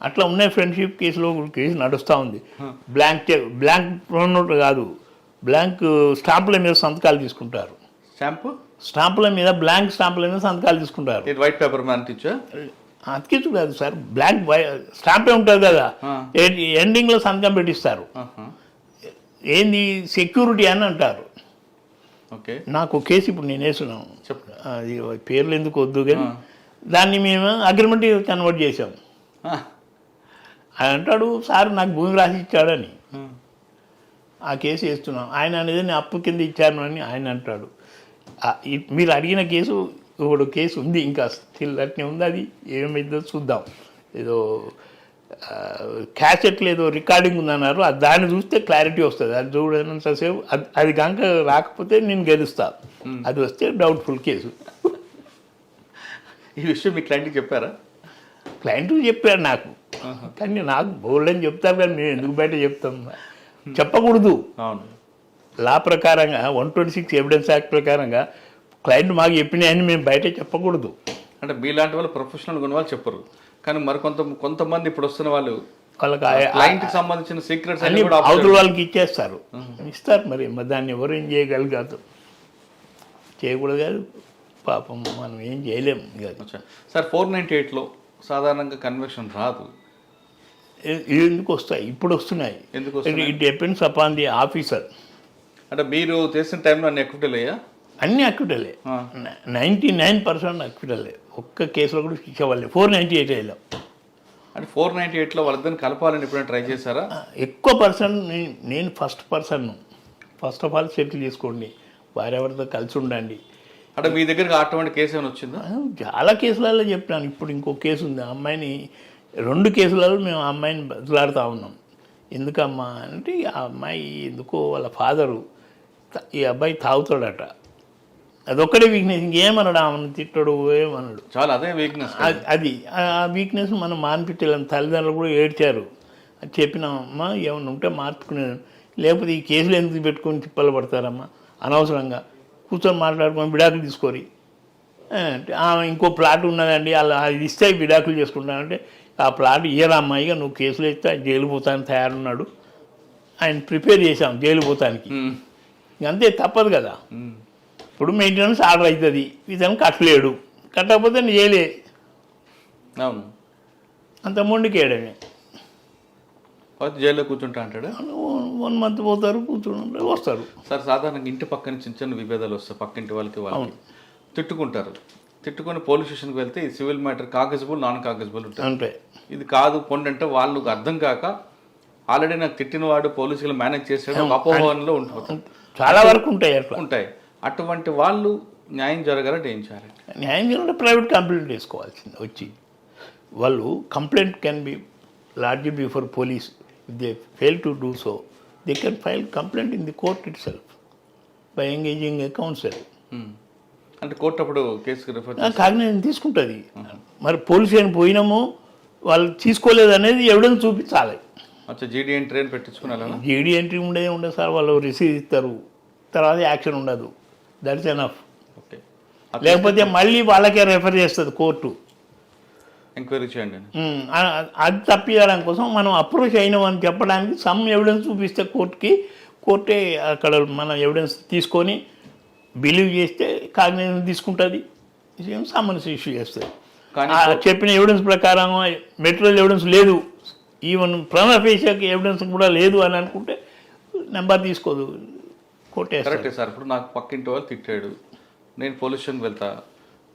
అట్లా ఉన్నాయి. ఫ్రెండ్షిప్ కేసులో కేసు నడుస్తూ ఉంది. బ్లాంక్ నోట్ కాదు, బ్లాంక్ స్టాంపుల మీద సంతకాలు తీసుకుంటారు. స్టాంపుల మీద బ్లాంక్ స్టాంపుల మీద సంతకాలు తీసుకుంటారు. వైట్ పేపర్ అతికించు కాదు సార్, బ్లాంక్ స్టాంపే ఉంటుంది కదా, ఎండింగ్లో సంతకం పెట్టిస్తారు. ఏంది సెక్యూరిటీ అని అంటారు. నాకు కేసు ఇప్పుడు నేను వేస్తున్నాను, అది పేర్లు ఎందుకు వద్దు కానీ దాన్ని మేము అగ్రిమెంట్ కన్వర్ట్ చేసాం. ఆయన అంటాడు, సార్ నాకు భూమి రాసి ఇచ్చాడని. ఆ కేసు వేస్తున్నాం. ఆయన అనేది నేను అప్పు కింద ఇచ్చాను అని ఆయన అంటాడు. మీరు అడిగిన కేసు ఇప్పుడు కేసు ఉంది, ఇంకా స్టిల్ అట్నే ఉంది. అది ఏమైందో చూద్దాం. ఏదో క్యాసెట్లు ఏదో రికార్డింగ్ ఉందన్నారు. దాన్ని చూస్తే క్లారిటీ వస్తుంది. అది చూడనంతసేపు అది కనుక రాకపోతే నేను గెలుస్తా. అది వస్తే డౌట్ఫుల్ కేసు. ఈ విషయం మీ క్లయింట్కి చెప్పారా? క్లయింట్కి చెప్పారు నాకు, కానీ నాకు బోల్డ్ అని చెప్తారు, కానీ మేము ఎందుకు బయట చెప్తాం? చెప్పకూడదు. అవును, లా ప్రకారంగా 126 ఎవిడెన్స్ యాక్ట్ ప్రకారంగా క్లయింట్ మాకు చెప్పినాయని మేము బయట చెప్పకూడదు. అంటే మీలాంటి వాళ్ళు ప్రొఫెషనల్ ఉన్న వాళ్ళు చెప్పరు, కానీ మరి కొంతమంది ఇప్పుడు వస్తున్న వాళ్ళు వాళ్ళకి క్లయింట్కి సంబంధించిన సీక్రెట్స్ అన్ని అవతల వాళ్ళకి ఇచ్చేస్తారు. ఇస్తారు. మరి దాన్ని ఎవరు ఏం చేయగలిగారు? చేయకూడదు కాదు, పాపం మనం ఏం చేయలేము కాదు. సార్ 498లో సాధారణంగా కన్విక్షన్ రాదు, ఎందుకు వస్తాయి? ఇప్పుడు వస్తున్నాయి. ఎందుకు వస్తున్నాయి? It depends upon the officer. అంటే మీరు చేసిన టైంలో అన్ని ఎక్విటల్ అయ్యా? అన్నీ అక్విటలే, 99% అక్విటలే. ఒక్క కేసులో కూడా శిక్ష వాళ్ళే. 498 వేయలేం. అంటే 498లో వాళ్ళిద్దరిని కలపాలని ఎప్పుడైనా ట్రై చేశారా? ఎక్కువ పర్సన్ నేను ఫస్ట్ ఆఫ్ ఆల్ సెటిల్ చేసుకోండి, వారెవరితో కలిసి ఉండండి. అంటే మీ దగ్గరికి అటువంటి కేసు ఏమైనా వచ్చిందా? చాలా కేసులలో చెప్పాను. ఇప్పుడు ఇంకో కేసు ఉంది. ఆ అమ్మాయిని 2 కేసులలో మేము ఆ అమ్మాయిని బదులాడుతూ ఉన్నాం. ఎందుకమ్మా అంటే ఆ అమ్మాయి ఎందుకో వాళ్ళ ఫాదరు ఈ అబ్బాయి తాగుతాడట. అదొక్కడే వీక్నెస్, ఇంకేమన్నాడు? ఆమెను తిట్టడు, ఏమన్నాడు. చాలా అదే వీక్నెస్. అది ఆ వీక్నెస్ మనం మాన్పిట్టలేము. తల్లిదండ్రులు కూడా ఏడ్చారు. అది చెప్పినామమ్మా, ఏమన్నా ఉంటే మార్చుకునేది, లేకపోతే ఈ కేసులు ఎందుకు పెట్టుకొని తిప్పలు పడతారమ్మా అనవసరంగా. కూర్చొని మాట్లాడుకొని విడాకులు తీసుకోరి అంటే, ఆమె ఇంకో ప్లాట్ ఉన్నదండి, అలా అది ఇస్తే విడాకులు చేసుకుంటానంటే, ఆ ప్లాట్ ఇయ్యరా అమ్మాయిగా, నువ్వు కేసులు ఇస్తే జైలు పోతానికి తయారున్నాడు. ఆయన ప్రిపేర్ చేశాం జైలు పోతానికి. అంతే, తప్పదు కదా. ఇప్పుడు మెయింటెనెన్స్ ఆర్డర్ అవుతుంది, ఇతను కట్టలేడు, కట్టకపోతే నేను చేయలే. అవును, అంత మొండికేయడమే. జైల్లో కూర్చుంటా అంటాడు. 1 month పోతారు, కూర్చుంటారు, వస్తారు. సార్ సాధారణంగా ఇంటి పక్కన చిన్న చిన్న విభేదాలు వస్తాయి, పక్కింటి వాళ్ళకి తిట్టుకుంటారు. తిట్టుకొని పోలీస్ స్టేషన్కి వెళ్తే ఈ సివిల్ మ్యాటర్ కాగజబుల్, నాన్ కాగజబుల్ ఉంటుంది. అంటే ఇది కాదు పొండి అంటే వాళ్ళకు అర్థం కాక ఆల్రెడీ నాకు తిట్టిన వాడు పోలీసులు మేనేజ్ చేసాడు అపోహంలో ఉంటుంది. చాలా వరకు ఉంటాయి, అట్లా ఉంటాయి. అటువంటి వాళ్ళు న్యాయం జరగాలంటే ఏం చేయాలి? న్యాయం చేయాలంటే ప్రైవేట్ కంప్లైంట్ వేసుకోవాల్సింది. వచ్చి వాళ్ళు complaint can be lodge before police. If they fail to do so, they can file complaint in the court itself by engaging a council. అంటే కోర్టు అప్పుడు కేసుకి రిఫర్ కాగ్నిషన్ తీసుకుంటుంది. మరి పోలీస్ స్టేషన్ పోయినాము, వాళ్ళు తీసుకోలేదు అనేది ఎవిడెన్స్ చూపించాలి. అచ్చా, జీడీ ఎంట్రీ అని పెట్టించుకున్నా. జీడీ ఎంట్రీ ఉండదు సార్, వాళ్ళు రిసీవ్ ఇస్తారు, తర్వాత యాక్షన్ ఉండదు. That is enough. ఓకే, లేకపోతే మళ్ళీ వాళ్ళకే రెఫర్ చేస్తుంది కోర్టు, ఎంక్వైరీ చేయండి. అది తప్పియడం కోసం మనం అప్రోచ్ అయినామని చెప్పడానికి సమ్ ఎవిడెన్స్ చూపిస్తే కోర్టే అక్కడ మన ఎవిడెన్స్ తీసుకొని బిలీవ్ చేస్తే కాగ్నిషన్ తీసుకుంటుంది, సమ్మన్స్ ఇష్యూ చేస్తుంది. చెప్పిన ఎవిడెన్స్ ప్రకారం మెటీరియల్ ఎవిడెన్స్ లేదు, ఈవెన్ ప్రైమా ఫేషియా ఎవిడెన్స్ కూడా లేదు అని అనుకుంటే నెంబర్ తీసుకోదు, కోర్టే. కరెక్టే సార్. ఇప్పుడు నాకు పక్కింటి వాళ్ళు తిట్టాడు, నేను పోలీస్ స్టేషన్కి వెళ్తా,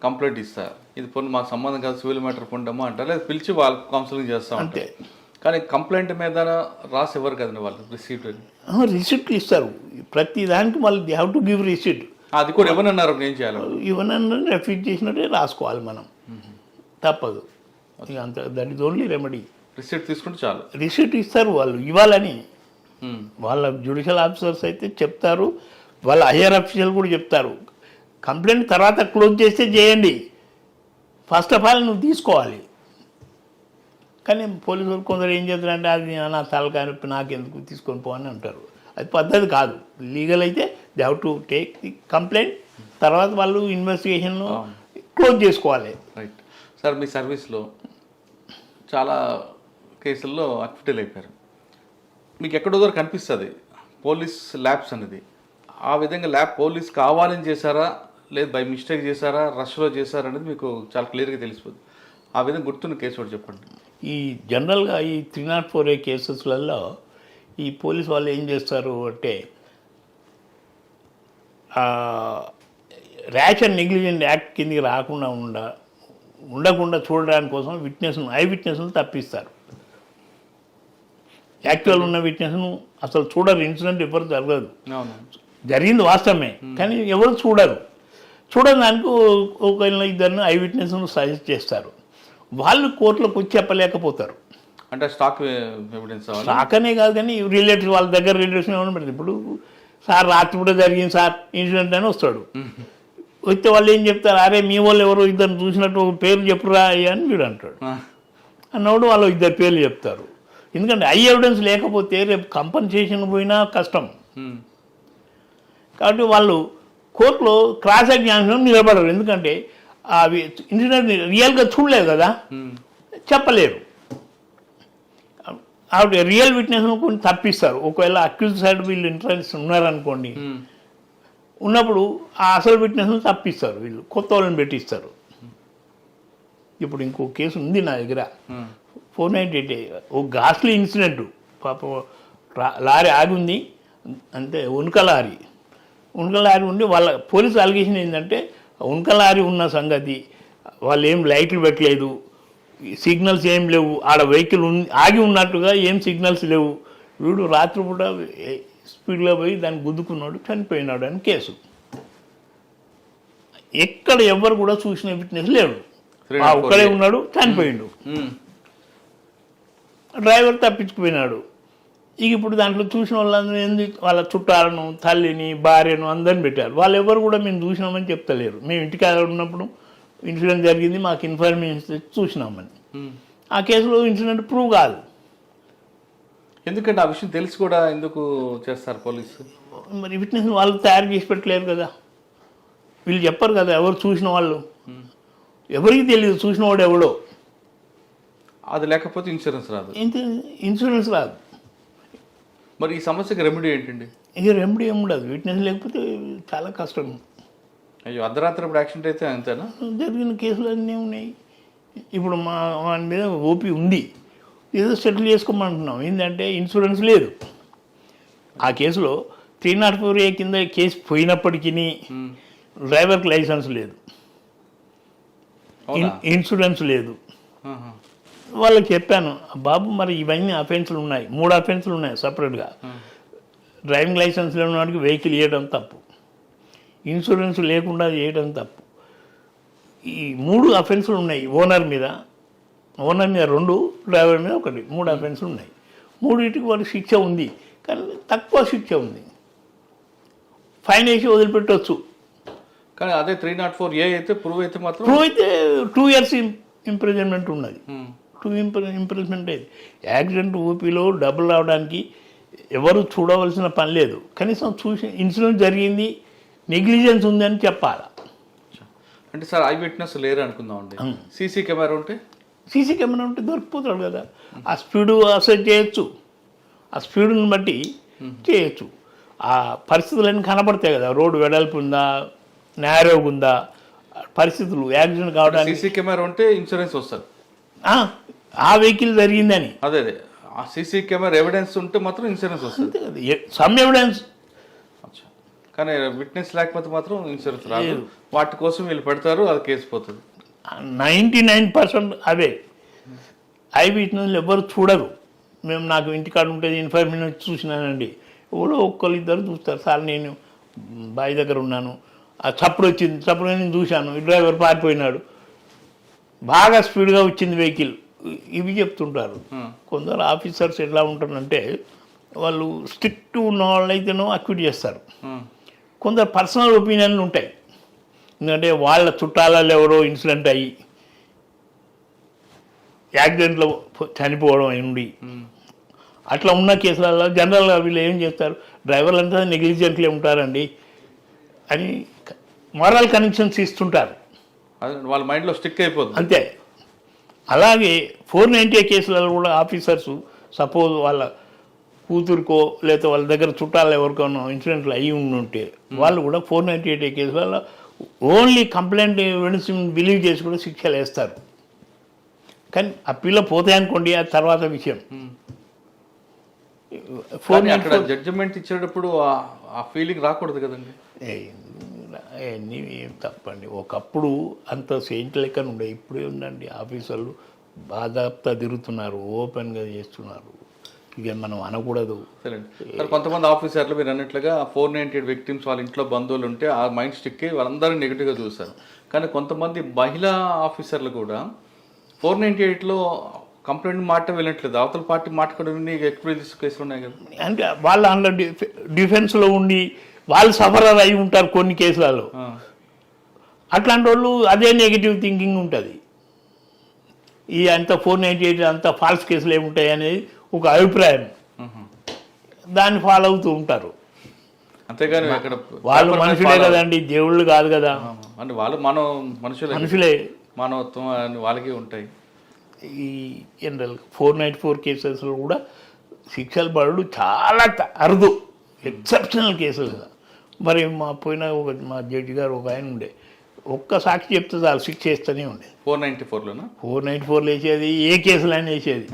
కంప్లైంట్ ఇస్తా, ఇది పొన్ను మాకు సంబంధం కాదు, సివిల్ మ్యాటర్ పొండమ్మా అంటారు, లేదా పిలిచి వాళ్ళు కౌన్సిలింగ్ చేస్తా అంతే. కానీ కంప్లైంట్ మీద రాసి ఇవ్వరు కదండి వాళ్ళు, రిసిప్ట్ ఇస్తారు ప్రతి దానికి. మళ్ళీ they have to give receipt. అది కూడా ఇవ్వనన్నారు, ఏం చేయాలి? ఇవ్వనన్నా రెఫ్యూజ్ చేసినట్టే రాసుకోవాలి మనం, తప్పదు. అంత that is only remedy. Receipt తీసుకుంటే చాలు. రిసిప్ట్ ఇస్తారు వాళ్ళు, ఇవ్వాలని. వాళ్ళ జ్యుడిషియల్ ఆఫీసర్స్ అయితే చెప్తారు, వాళ్ళ హయ్యర్ అఫీషియల్ కూడా చెప్తారు. కంప్లైంట్ తర్వాత క్లోజ్ చేస్తే చేయండి, ఫస్ట్ ఆఫ్ ఆల్ నువ్వు తీసుకోవాలి. కానీ పోలీసు వాళ్ళు కొందరు ఏం చేస్తారంటే, అది నా తలకాయ నొప్పి, నాకెందుకు తీసుకొని పోని అంటారు. అది పద్ధతి కాదు. లీగల్ అయితే they have to take the complaint, తర్వాత వాళ్ళు ఇన్వెస్టిగేషన్ క్లోజ్ చేసుకోవాలి. రైట్ సార్, మీ సర్వీస్లో చాలా కేసుల్లో అక్విటల్ అయిపోయారు. మీకు ఎక్కడో దగ్గర కనిపిస్తుంది పోలీస్ ల్యాబ్స్ అనేది. ఆ విధంగా ల్యాబ్ పోలీస్ కావాలని చేశారా, లేదు బై మిస్టేక్ చేశారా, రష్లో చేశారా అనేది మీకు చాలా క్లియర్గా తెలిసిపోతుంది. ఆ విధంగా గుర్తున్న కేసు కూడా చెప్పండి. ఈ జనరల్గా ఈ 304A కేసెస్లలో ఈ పోలీస్ వాళ్ళు ఏం చేస్తారు అంటే, ర్యాష్ అండ్ నెగ్లిజెంట్ యాక్ట్ కిందకి రాకుండా ఉండకుండా చూడడానికి కోసం ఐ విట్నెస్ను తప్పిస్తారు. యాక్చువల్ ఉన్న విట్నెస్ను అసలు చూడరు, ఇన్సిడెంట్ ఎవరు జరగదు, అవును. జరిగింది వాస్తవమే కానీ ఎవరు చూడరు. చూడడానికి ఒక ఇద్దరిని ఐ విట్నెస్ను సజెస్ట్ చేస్తారు, వాళ్ళు కోర్టులోకి వచ్చి చెప్పలేకపోతారు. అంటే స్టాక్ ఎవిడెన్స్ సాకనే కాదు కానీ రిలేటివ్ వాళ్ళ దగ్గర రిలేషన్ ఏమైనా పెడతారు. ఇప్పుడు సార్ రాత్రి కూడా జరిగింది సార్ ఇన్సిడెంట్ అని వస్తాడు, వస్తే వాళ్ళు ఏం చెప్తారు, అరే మీ వాళ్ళు ఎవరో ఇద్దరు చూసినట్టు పేరు చెప్పురా అని వీడు అంటాడు. అన్నప్పుడు వాళ్ళు ఇద్దరు పేర్లు చెప్తారు. ఎందుకంటే ఐ ఎవిడెన్స్ లేకపోతే రేపు కంపన్సేషన్ పోయినా కష్టం. కాబట్టి వాళ్ళు కోర్టులో క్రాస్ ఎగ్జామినేషన్ నిలబడరు, ఎందుకంటే అవి ఇన్సిడెంట్ రియల్గా చూడలేదు కదా, చెప్పలేరు. ఆవిడ రియల్ విట్నెస్ను కొన్ని తప్పిస్తారు. ఒకవేళ అక్యూజ్ సైడ్ వీళ్ళు ఇంట్రెస్ట్ ఉన్నారనుకోండి, ఉన్నప్పుడు ఆ అసలు విట్నెస్ను తప్పిస్తారు, వీళ్ళు కొత్త వాళ్ళని పెట్టిస్తారు. ఇప్పుడు ఇంకో కేసు ఉంది నా దగ్గర, 498 ఒక ఘాస్లీ ఇన్సిడెంట్. పాపం లారీ ఆగి ఉంది, అంటే ఉనక లారీ ఉండి వాళ్ళ పోలీసు అలిగేషన్ ఏంటంటే ఉనక లారీ ఉన్న సంగతి, వాళ్ళు ఏం లైట్లు పెట్టలేదు, సిగ్నల్స్ ఏం లేవు, ఆడ వెహికల్ ఆగి ఉన్నట్టుగా ఏం సిగ్నల్స్ లేవు, వీడు రాత్రిపూట స్పీడ్లో పోయి దాన్ని గుద్దుకున్నాడు, చనిపోయినాడు అని కేసు. ఎక్కడ ఎవరు కూడా చూసిన విట్నెస్ లేడు, ఒక్కడే ఉన్నాడు, చనిపోయిండు, డ్రైవర్ తప్పించుకుపోయినాడు. ఇక ఇప్పుడు దాంట్లో చూసిన వాళ్ళందరూ వాళ్ళ చుట్టాలను, తల్లిని, భార్యను అందరిని పెట్టారు. వాళ్ళు ఎవరు కూడా మేము చూసినామని చెప్తలేరు. మేము ఇంటికాడ ఉన్నప్పుడు ఇన్సిడెంట్ జరిగింది, మాకు ఇన్ఫర్మేషన్ చూసినామని. ఆ కేసులో ఇన్సిడెంట్ ప్రూవ్ కాదు. ఎందుకంటే ఆ విషయం తెలిసి కూడా ఎందుకు చేస్తారు పోలీసు? మరి విట్నెస్ వాళ్ళు తయారు చేసి పెట్టలేరు కదా, వీళ్ళు చెప్పరు కదా ఎవరు చూసిన వాళ్ళు, ఎవరికి తెలియదు చూసిన వాడు ఎవడో. అది లేకపోతే ఇన్సూరెన్స్ రాదు. ఇన్సూరెన్స్ రాదు. మరి ఈ సమస్యకి రెమెడీ ఏంటండి? ఇక రెమెడీ ఏమి ఉండదు, విట్నెస్ లేకపోతే చాలా కష్టం. అయ్యో, అర్ధరాత్రి ఇప్పుడు యాక్సిడెంట్ అయితే అంతేనా? జరిగిన కేసులు అన్నీ ఉన్నాయి. ఇప్పుడు వాని మీద ఓపీ ఉంది, ఏదో సెటిల్ చేసుకోమంటున్నాం. ఏంటంటే ఇన్సూరెన్స్ లేదు. ఆ కేసులో 304A కింద కేసు పోయినప్పటికీ డ్రైవర్కి లైసెన్స్ లేదు, ఇన్సూరెన్స్ లేదు. వాళ్ళకి చెప్పాను, బాబు మరి ఇవన్నీ అఫెన్సులు ఉన్నాయి, 3 అఫెన్సులు ఉన్నాయి సపరేట్గా. డ్రైవింగ్ లైసెన్స్ లేని వాడికి వెహికల్ ఇవ్వడం తప్పు, ఇన్సూరెన్స్ లేకుండా చేయడం తప్పు. ఈ 3 అఫెన్సులు ఉన్నాయి. ఓనర్ మీద 2, డ్రైవర్ మీద 1, 3 అఫెన్సులు ఉన్నాయి. 3టికి వాళ్ళకి శిక్ష ఉంది, కానీ తక్కువ శిక్ష ఉంది, ఫైన్ వేసి వదిలిపెట్టవచ్చు. కానీ అదే 304A అయితే ప్రూవ్ అయితే మాత్రం 2 years ఇంప్రిజన్మెంట్ ఉన్నది. 2 ఇంప్రిజన్మెంట్ అయితే యాక్సిడెంట్ ఓపీలో డబ్బులు రావడానికి ఎవరు చూడవలసిన పని లేదు. కనీసం చూసి ఇన్సిడెంట్ జరిగింది, నెగ్లిజెన్స్ ఉందని చెప్పాలి. అంటే సార్ ఐ విట్నెస్ లేరు అనుకుందామండి, సీసీ కెమెరా ఉంటే దొరికిపోతాడు కదా. ఆ స్పీడు అసెస్ చేయొచ్చు, ఆ స్పీడుని బట్టి చేయొచ్చు. ఆ పరిస్థితులన్నీ కనబడతాయి కదా, రోడ్డు వెడల్పు ఉందా, నేరోగా ఉందా, పరిస్థితులు యాక్సిడెంట్ కావడానికి. సీసీ కెమెరా ఉంటే ఇన్సూరెన్స్ వస్తుంది, ఆ వెహికల్ జరిగిందని. అదే ఆ సీసీ కెమెరా ఎవిడెన్స్ ఉంటే మాత్రం ఇన్సూరెన్స్ వస్తుంది, సమ్ ఎవిడెన్స్. కానీ విట్నెస్ లేకపోతే మాత్రం ఇన్సూరెన్స్ రాదు. వాటి కోసం వీళ్ళు పెడతారు, అది కేసు పోతుంది. 99% అవే ఐ విట్నెస్ ఎవరు చూడరు. మేము నాకు ఇంటికాడ ఉంటుంది ఇన్ఫర్మేషన్ చూసినానండి, ఎవరో ఒక్కరిద్దరు చూస్తారు, సార్ నేను బావి దగ్గర ఉన్నాను, ఆ చప్పుడు వచ్చింది, చప్పుడు నేను చూశాను, ఈ డ్రైవర్ పారిపోయినాడు, బాగా స్పీడ్గా వచ్చింది వెహికల్, ఇవి చెప్తుంటారు. కొందరు ఆఫీసర్స్ ఎట్లా ఉంటారంటే వాళ్ళు స్ట్రిక్ట్ ఉన్న వాళ్ళైతేనో అక్విట్ చేస్తారు, కొందరు పర్సనల్ ఒపీనియన్లు ఉంటాయి. ఎందుకంటే వాళ్ళ చుట్టాలలో ఎవరో ఇన్సిడెంట్ అయ్యి యాక్సిడెంట్లో చనిపోవడం అయింది, అట్లా ఉన్న కేసులలో జనరల్గా వీళ్ళు ఏం చేస్తారు, డ్రైవర్లు అంతా నెగ్లిజెంట్లే ఉంటారండి అని మోరల్ కనెక్షన్స్ ఇస్తుంటారు, వాళ్ళ మైండ్లో స్టిక్ అయిపోతుంది అంతే. అలాగే 498 కేసులలో కూడా ఆఫీసర్సు సపోజ్ వాళ్ళ కూతురుకో లేకపోతే వాళ్ళ దగ్గర చుట్టాలు ఎవరికైనా ఇన్సిడెంట్లు అయ్యి ఉంటే వాళ్ళు కూడా 498 కేసులలో ఓన్లీ కంప్లైంట్ ఎవిడెన్స్ బిలీవ్ చేసి కూడా శిక్షలు వేస్తారు. కానీ అప్పీల్లో పోతాయి అనుకోండి, అది తర్వాత విషయం. అక్కడ జడ్జిమెంట్ ఇచ్చేటప్పుడు ఆ ఫీలింగ్ రాకూడదు కదండి. అన్నీ తప్పండి. ఒకప్పుడు అంత సెయింట్ లెక్క ఉండే, ఇప్పుడే ఉందండి. ఆఫీసర్లు బాధాప్తా తిరుగుతున్నారు, ఓపెన్గా చేస్తున్నారు. ఇక మనం అనకూడదు. సరే సార్, కొంతమంది ఆఫీసర్లు మీరు అన్నట్లుగా 498 విక్టిమ్స్ వాళ్ళ ఇంట్లో బంధువులు ఉంటే ఆ మైండ్ స్టిక్కి వాళ్ళందరూ నెగిటివ్గా చూస్తారు. కానీ కొంతమంది మహిళా ఆఫీసర్లు కూడా 498లో కంప్లైంట్ మాట వినట్లేదు, అవతల పార్టీ మాట కూడా విని ఎక్స్పీరియన్స్ కేసులు ఉన్నాయి కదా. అంటే వాళ్ళు అందులో డిఫెన్స్లో ఉండి వాళ్ళు సఫరర్ అయి ఉంటారు కొన్ని కేసులలో. అట్లాంటి వాళ్ళు అదే నెగిటివ్ థింకింగ్ ఉంటుంది. ఈ అంత 498 అంత ఫాల్స్ కేసులు ఏముంటాయి అనేది ఒక అభిప్రాయం, దాన్ని ఫాలో అవుతూ ఉంటారు. అంతేగాని అక్కడ వాళ్ళు మనుషులే కదండి, దేవుళ్ళు కాదు కదా. అంటే వాళ్ళు మనుషులే, మానవత్వం అని వాళ్ళకి ఉంటాయి. ఈ జనరల్ 494 కేసెస్లో కూడా శిక్షలు పడడు చాలా అరుదు, ఎక్సెప్షనల్ కేసులు కదా. మరి మా జడ్జి గారు ఒక ఆయన ఉండే, ఒక్క సాక్షి చెప్తే చాలు శిక్ష చేస్తూనే ఉండే. 494లో వేసేది, ఏ కేసులైనా వేసేది.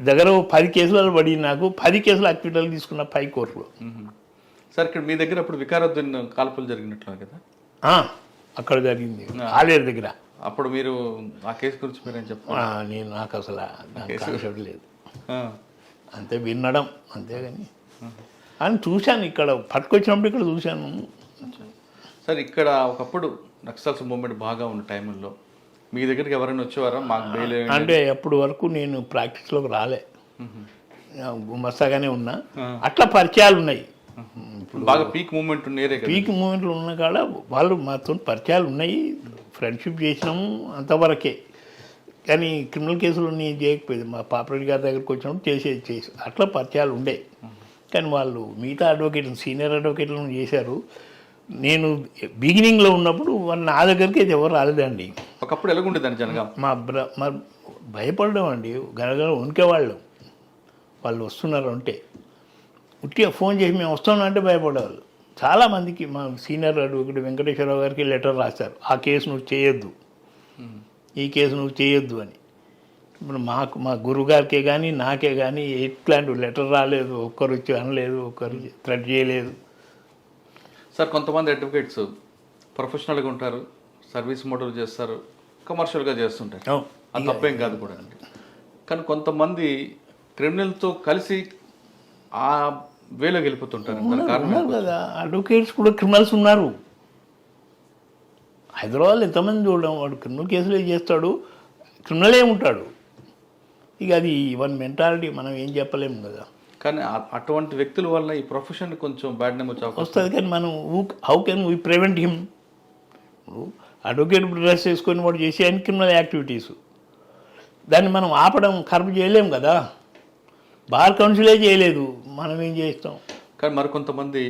దగ్గర 10 కేసులలో పడి నాకు 10 కేసులు అక్విటల్ తీసుకున్న 5 కోర్టులో. సార్ ఇక్కడ మీ దగ్గర అప్పుడు వికారుద్దీన్ కాల్పులు జరిగినట్లు కదా? అక్కడ జరిగింది ఆలేరు దగ్గర. అప్పుడు మీరు ఆ కేసు గురించి మీరేం చెప్పారు? నేను నాకు అసలు కాన్సెప్ట్ లేదు, అంతే వినడం అంతేగాని అని చూశాను. ఇక్కడ పట్టుకొచ్చినప్పుడు ఇక్కడ చూశాను. సార్ ఇక్కడ ఒకప్పుడు నక్సల్స్ మూవ్మెంట్ బాగా ఉన్న టైంలో మీ దగ్గరికి ఎవరైనా వచ్చేవారా? మాకు బెయిల్ అంటే అప్పుడు వరకు నేను ప్రాక్టీస్లోకి రాలే, గుమస్తాగానే ఉన్నా. అట్లా పరిచయాలు ఉన్నాయి. బాగా పీక్ మూమెంట్ పీక్ మూమెంట్లు ఉన్న కాడ వాళ్ళు మాతో పరిచయాలు ఉన్నాయి, ఫ్రెండ్షిప్ చేసినాము అంతవరకే. కానీ క్రిమినల్ కేసులు నేను చేయకపోయేది, మా పాపరెడ్డి గారి దగ్గరికి వచ్చినప్పుడు చేసి అట్లా పరిచయాలు ఉండే. కానీ వాళ్ళు మిగతా అడ్వకేట్లు, సీనియర్ అడ్వకేట్లను చేశారు. నేను బిగినింగ్లో ఉన్నప్పుడు నా దగ్గరికి అయితే ఎవరు రాలేదండి. ఒకప్పుడు ఎలాగుండేదండి జనగా? మా భయపడడం అండి, గనగన ఉనికేవాళ్ళు. వాళ్ళు వస్తున్నారు అంటే ఉట్టిగా ఫోన్ చేసి మేము వస్తున్నాం అంటే భయపడేవాళ్ళు. చాలామందికి మా సీనియర్ అడ్వకేట్ వెంకటేశ్వరరావు గారికి లెటర్ రాశారు, ఆ కేసు నువ్వు చేయొద్దు, ఈ కేసు నువ్వు చేయొద్దు అని. ఇప్పుడు మా గురుగారికే కానీ నాకే కానీ ఎట్లాంటి లెటర్ రాలేదు, ఒక్కరు వచ్చి అనలేదు, ఒక్కరు థ్రెట్ చేయలేదు. సార్ కొంతమంది అడ్వకేట్స్ ప్రొఫెషనల్గా ఉంటారు, సర్వీస్ మోడల్ చేస్తారు, కమర్షియల్గా చేస్తుంటారు, అది తప్పేం కాదు కూడా అండి. కానీ కొంతమంది క్రిమినల్తో కలిసి ఆ వేలోకి వెళ్ళిపోతుంటారు కదా. అడ్వకేట్స్ కూడా క్రిమినల్స్ ఉన్నారు. హైదరాబాద్లో ఎంతమంది చూడడం, వాడు క్రిమినల్ కేసులే చేస్తాడు, క్రిమినలే ఉంటాడు. ఇక అది వన్ మెంటాలిటీ, మనం ఏం చెప్పలేము కదా. కానీ అటువంటి వ్యక్తుల వల్ల ఈ ప్రొఫెషన్ కొంచెం బ్యాడ్ నేమ్ వస్తుంది. కానీ మనం how can we prevent him? Advocate dress వేసుకొని వాడు చేసే అన్ని క్రిమినల్ యాక్టివిటీస్, దాన్ని మనం ఆపడం కర్మ చేయలేము కదా. బార్ కౌన్సిలే చేయలేదు, మనం ఏం చేస్తాం? కానీ మరికొంతమంది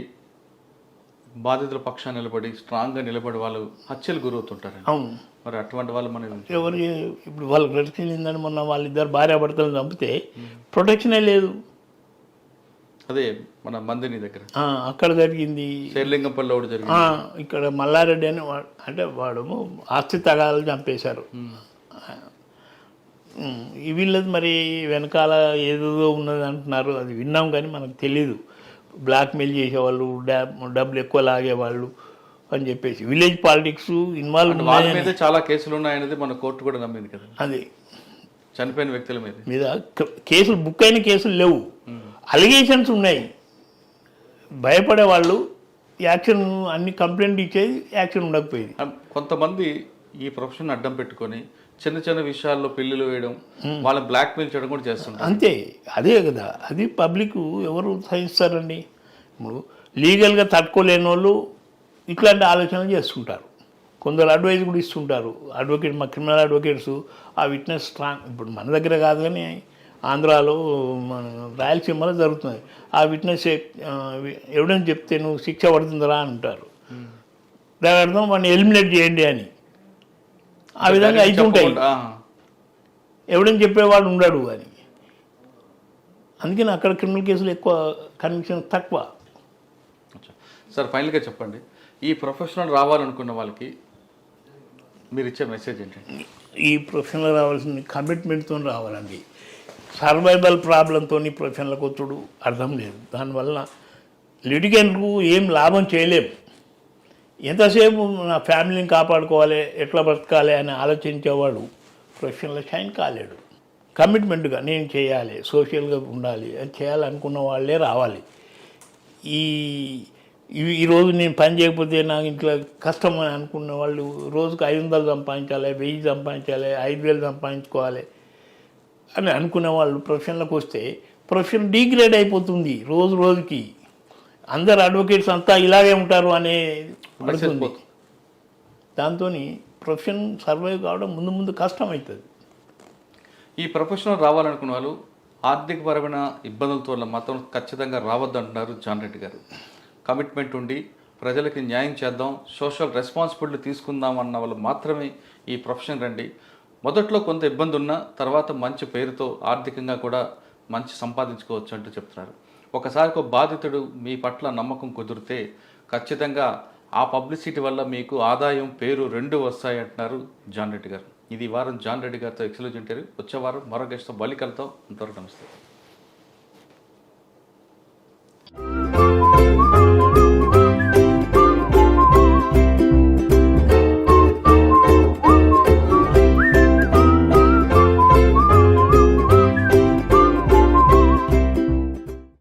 బాధితుల పక్షాన్ని నిలబడి స్ట్రాంగ్గా నిలబడి వాళ్ళు హత్యలు గురవుతుంటారు. అవును, మరి అటువంటి వాళ్ళు మన ఎవరు ఇప్పుడు వాళ్ళకి ప్రొటెక్షన్ ఏందని మొన్న వాళ్ళిద్దరు భార్యాభర్తలను చంపితే ప్రొటెక్షనే లేదు. అదే మన మందిని దగ్గర అక్కడ జరిగింది, శేర్లింగంపల్లి ఒకటి జరిగింది. ఇక్కడ మల్లారెడ్డి అని అంటే వాడు ఆస్తి తగాదాలు చంపేశారు. వీళ్ళది మరి వెనకాల ఏదో ఉన్నది అంటున్నారు, అది విన్నాం కానీ మనకు తెలీదు. బ్లాక్మెయిల్ చేసేవాళ్ళు, డబ్బులు ఎక్కువ లాగేవాళ్ళు అని చెప్పేసి విలేజ్ పాలిటిక్స్ ఇన్వాల్వ్ వాళ్ళ మీద చాలా కేసులు ఉన్నాయనేది మన కోర్టు కూడా నమ్మింది కదా. అది చనిపోయిన వ్యక్తుల మీద కేసులు బుక్ అయిన కేసులు లేవు, అలిగేషన్స్ ఉన్నాయి. భయపడే వాళ్ళు యాక్షన్ అన్ని కంప్లైంట్ ఇచ్చేది, యాక్షన్ ఉండకపోయేది. కొంతమంది ఈ ప్రొఫెషన్ అడ్డం పెట్టుకొని చిన్న చిన్న విషయాల్లో పెళ్ళిళ్ళు వేయడం, వాళ్ళని బ్లాక్మెయిల్ చేయడం కూడా చేస్తుంటారు. అంతే, అదే కదా. అది పబ్లిక్ ఎవరు సహిస్తారండి? ఇప్పుడు లీగల్గా తట్టుకోలేని వాళ్ళు ఇట్లాంటి ఆలోచనలు చేస్తుంటారు. కొందరు అడ్వైజ్ కూడా ఇస్తుంటారు. అడ్వకేట్, మా క్రిమినల్ అడ్వకేట్స్ ఆ విట్నెస్ స్ట్రాంగ్, ఇప్పుడు మన దగ్గర కాదు కానీ ఆంధ్రాలో, మన రాయలసీమలో జరుగుతుంది. ఆ విట్నెస్ ఎవిడెన్స్ చెప్తే నువ్వు శిక్ష పడుతుందిరా అని అంటారు. దాని అర్థం వాడిని ఎలిమినేట్ చేయండి అని. ఆ విధంగా అయితే ఉంటాయి. ఎవిడెన్స్ చెప్పేవాడు ఉండడు అని. అందుకని అక్కడ క్రిమినల్ కేసులు ఎక్కువ, కన్విక్షన్ తక్కువ. సార్ ఫైనల్గా చెప్పండి, ఈ ప్రొఫెషనల్ రావాలనుకున్న వాళ్ళకి మీరు ఇచ్చే మెసేజ్ ఏంటంటే? ఈ ప్రొఫెషన్లో రావాల్సిన కమిట్మెంట్తో రావాలండి. సర్వైవల్ ప్రాబ్లంతో ప్రొఫెషన్లకు వచ్చుడు అర్థం లేదు. దానివల్ల లిటిగెంట్కు ఏం లాభం చేయలేము. ఎంతసేపు నా ఫ్యామిలీని కాపాడుకోవాలి, ఎట్లా బ్రతకాలి అని ఆలోచించేవాడు ప్రొఫెషన్లో షైన్ కాలేడు. కమిట్మెంట్గా నేను చేయాలి, సోషల్గా ఉండాలి, అది చేయాలనుకున్న వాళ్ళే రావాలి. ఈ ఈరోజు నేను పని చేయకపోతే నాకు ఇంట్లో కష్టం అని అనుకున్న వాళ్ళు రోజుకు 500 సంపాదించాలి, 1000 సంపాదించాలి, 5000 సంపాదించుకోవాలి అని అనుకునే వాళ్ళు ప్రొఫెషన్లోకి వస్తే ప్రొఫెషన్ డిగ్రేడ్ అయిపోతుంది రోజు రోజుకి. అందరు అడ్వకేట్స్ అంతా ఇలాగే ఉంటారు అనే పడుతుంది. దాంతో ప్రొఫెషన్ సర్వైవ్ కావడం ముందు ముందు కష్టం అవుతుంది. ఈ ప్రొఫెషనల్ రావాలనుకున్న వాళ్ళు ఆర్థికపరమైన ఇబ్బందులతో మాత్రం ఖచ్చితంగా రావద్దంటున్నారు జాన్ రెడ్డి గారు. కమిట్మెంట్ ఉండి ప్రజలకి న్యాయం చేద్దాం, సోషల్ రెస్పాన్సిబిలిటీ తీసుకుందాం అన్న వాళ్ళు మాత్రమే ఈ ప్రొఫెషన్ రండి. మొదట్లో కొంత ఇబ్బంది ఉన్నా తర్వాత మంచి పేరుతో ఆర్థికంగా కూడా మంచి సంపాదించుకోవచ్చు అంటూ చెప్తున్నారు. ఒకసారి ఒక బాధితుడు మీ పట్ల నమ్మకం కుదిరితే ఖచ్చితంగా ఆ పబ్లిసిటీ వల్ల మీకు ఆదాయం, పేరు 2 వస్తాయి అంటున్నారు జాన్ రెడ్డి గారు. ఇది వారం జాన్ రెడ్డి గారితో ఎక్స్క్లూజివ్ ఇంటర్వ్యూ. వచ్చే వారం మరో గెస్ట్తో బలి కలుద్దాం. అంతవరకు నమస్తే.